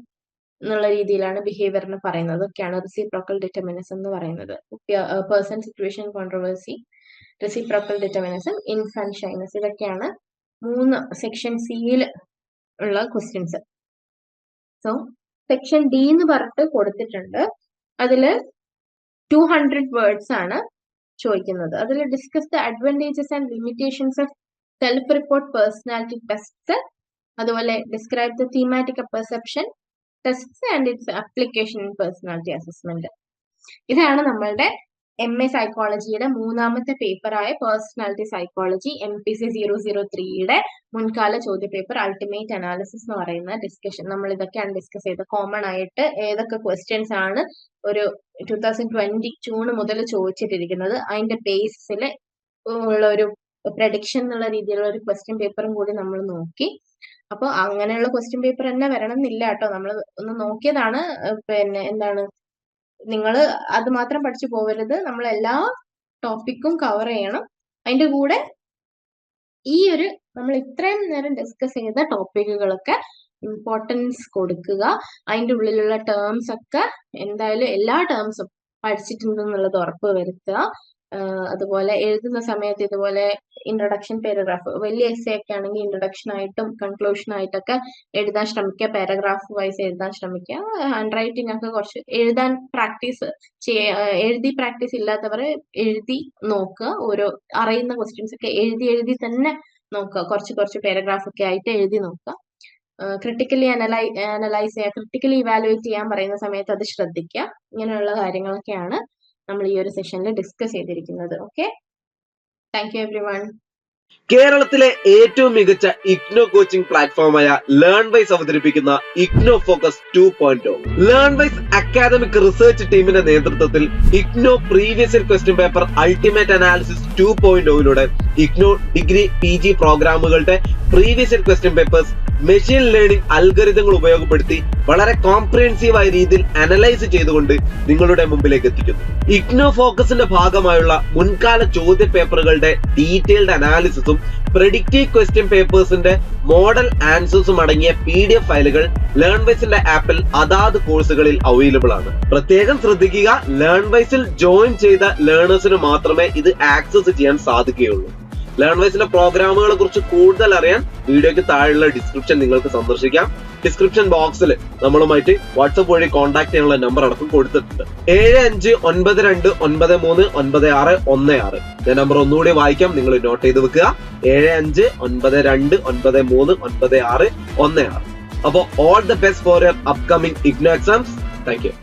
എന്നുള്ള രീതിയിലാണ് ബിഹേവിയറിന് പറയുന്നത്. ഒക്കെയാണ് റെസിപ്രോക്കൽ ഡിറ്റർമിനിസം എന്ന് പറയുന്നത്. Person situation controversy, reciprocal determinism, infant shyness, ഇതൊക്കെയാണ് 3 സെക്ഷൻ സിയിൽ ഉള്ള ക്വസ്റ്റ്യൻസ്. സോ സെക്ഷൻ ഡി എന്ന് പറഞ്ഞിട്ട് കൊടുത്തിട്ടുണ്ട്. അതില് 200 വേർഡ്സ് ആണ് ചോദിക്കുന്നത്. അതിൽ discuss the advantages and limitations of self report personality test, അതുപോലെ describe the thematic perception test and its application in personality assessment. ഇതാണ് നമ്മളുടെ MA സൈക്കോളജിയുടെ 3ാമത്തെ പേപ്പറായ പേഴ്സണാലിറ്റി സൈക്കോളജി MPC 003യുടെ മുൻകാല ചോദ്യ പേപ്പർ അൾട്ടിമേറ്റ് അനാലിസിസ് എന്ന് പറയുന്ന ഡിസ്കഷൻ. നമ്മൾ ഇതൊക്കെയാണ് ഡിസ്കസ് ചെയ്തത്. കോമൺ ആയിട്ട് ഏതൊക്കെ ക്വസ്റ്റ്യൻസ് ആണ് ഒരു 2020 ജൂൺ മുതൽ ചോദിച്ചിട്ടിരിക്കുന്നത്, അതിന്റെ ബേസിസിൽ ഉള്ള ഒരു പ്രഡിക്ഷൻ എന്നുള്ള രീതിയിലുള്ള ഒരു ക്വസ്റ്റ്യൻ പേപ്പറും കൂടി നമ്മൾ നോക്കി. അപ്പൊ അങ്ങനെയുള്ള ക്വസ്റ്റ്യൻ പേപ്പർ തന്നെ വരണം എന്നില്ല കേട്ടോ, നമ്മൾ ഒന്ന് നോക്കിയതാണ്. പിന്നെ എന്താണ്, നിങ്ങൾ അത് മാത്രം പഠിച്ചു പോകരുത്, നമ്മൾ എല്ലാ ടോപ്പിക്കും കവർ ചെയ്യണം. അതിന്റെ കൂടെ നമ്മൾ ഇത്രയും നേരം ഡിസ്കസ് ചെയ്ത ടോപ്പിക്കുകളൊക്കെ ഇമ്പോർട്ടൻസ് കൊടുക്കുക. അതിന്റെ ഉള്ളിലുള്ള ടേംസ് ഒക്കെ എന്തായാലും എല്ലാ ടേംസും പഠിച്ചിട്ടുണ്ടെന്നുള്ളത് ഉറപ്പ് വരുത്തുക. അതുപോലെ എഴുതുന്ന സമയത്ത് ഇതുപോലെ ഇൻട്രൊഡക്ഷൻ പാരഗ്രാഫ്, വലിയ എസ്സേ ഒക്കെ ആണെങ്കിൽ ഇൻട്രൊഡക്ഷൻ ആയിട്ടും കൺക്ലൂഷൻ ആയിട്ടൊക്കെ എഴുതാൻ ശ്രമിക്കുക. പാരഗ്രാഫ് വൈസ് എഴുതാൻ ശ്രമിക്കുക. ഹാൻഡ് റൈറ്റിംഗ് ഒക്കെ കുറച്ച് എഴുതാൻ എഴുതി പ്രാക്ടീസ് ഇല്ലാത്തവർ എഴുതി നോക്കുക. ഓരോ അറിയുന്ന ക്വസ്റ്റ്യൻസ് ഒക്കെ എഴുതി തന്നെ നോക്കുക. കുറച്ച് പാരഗ്രാഫ് ഒക്കെ ആയിട്ട് എഴുതി നോക്കുക. ക്രിട്ടിക്കലി അനലൈസ് ചെയ്യുക, ക്രിട്ടിക്കലി ഇവാലുവേറ്റ് ചെയ്യാൻ പറയുന്ന സമയത്ത് അത് ശ്രദ്ധിക്കുക. ഇങ്ങനെയുള്ള കാര്യങ്ങളൊക്കെയാണ് നമ്മൾ ഈ ഒരു സെഷനിൽ ഡിസ്കസ് ചെയ്തിരിക്കുന്നത്. Okay, thank you everyone. കേരളത്തിലെ ഏറ്റവും മികച്ച ഇഗ്നോ കോച്ചിംഗ് പ്ലാറ്റ്ഫോമായ ലേൺവൈസ് അവതരിപ്പിക്കുന്ന IGNOU focus 2.0. Learnwise academic research ടീമിന്റെ നേതൃത്വത്തിൽ IGNOU previous year question paper ultimate analysis 2.0യിലൂടെ ഇഗ്നോ ഡിഗ്രി PG പ്രോഗ്രാമുകളുടെ previous year question papers machine learning അൽഗരിതങ്ങൾ ഉപയോഗപ്പെടുത്തി വളരെ കോംപ്രിഹെൻസീവ് ആയ രീതിയിൽ അനലൈസ് ചെയ്തുകൊണ്ട് നിങ്ങളുടെ മുമ്പിലേക്ക് എത്തിക്കുന്നു. ഇഗ്നോ ഫോക്കസിന്റെ ഭാഗമായുള്ള മുൻകാല ചോദ്യ പേപ്പറുകളുടെ ഡീറ്റെയിൽഡ് അനാലിസിസും പ്രെഡിക്റ്റീവ് ക്വസ്റ്റ്യൻ പേപ്പേഴ്സിന്റെ മോഡൽ ആൻസേഴ്സും അടങ്ങിയ PDF ഫയലുകൾ ലേൺവൈസിന്റെ ആപ്പിൽ അതാത് കോഴ്സുകളിൽ അവൈലബിൾ ആണ്. പ്രത്യേകം ശ്രദ്ധിക്കുക, ലേൺവൈസിൽ ജോയിൻ ചെയ്ത ലേണേഴ്സിന് മാത്രമേ ഇത് ആക്സസ് ചെയ്യാൻ സാധിക്കുകയുള്ളൂ. ലേൺവൈസിന്റെ പ്രോഗ്രാമുകളെ കുറിച്ച് കൂടുതൽ അറിയാൻ വീഡിയോയ്ക്ക് താഴെയുള്ള ഡിസ്ക്രിപ്ഷൻ നിങ്ങൾക്ക് സന്ദർശിക്കാം. ഡിസ്ക്രിപ്ഷൻ ബോക്സിൽ നമ്മളുമായിട്ട് വാട്സ്ആപ്പ് വഴി കോൺടാക്ട് ചെയ്യാനുള്ള നമ്പർ അടക്കം കൊടുത്തിട്ടുണ്ട്. 7592939616. ഞാൻ നമ്പർ ഒന്നുകൂടി വായിക്കാം, നിങ്ങൾ നോട്ട് ചെയ്ത് വെക്കുക. 7592939616. അപ്പോൾ all the best for your upcoming IGNOU exams. Thank you.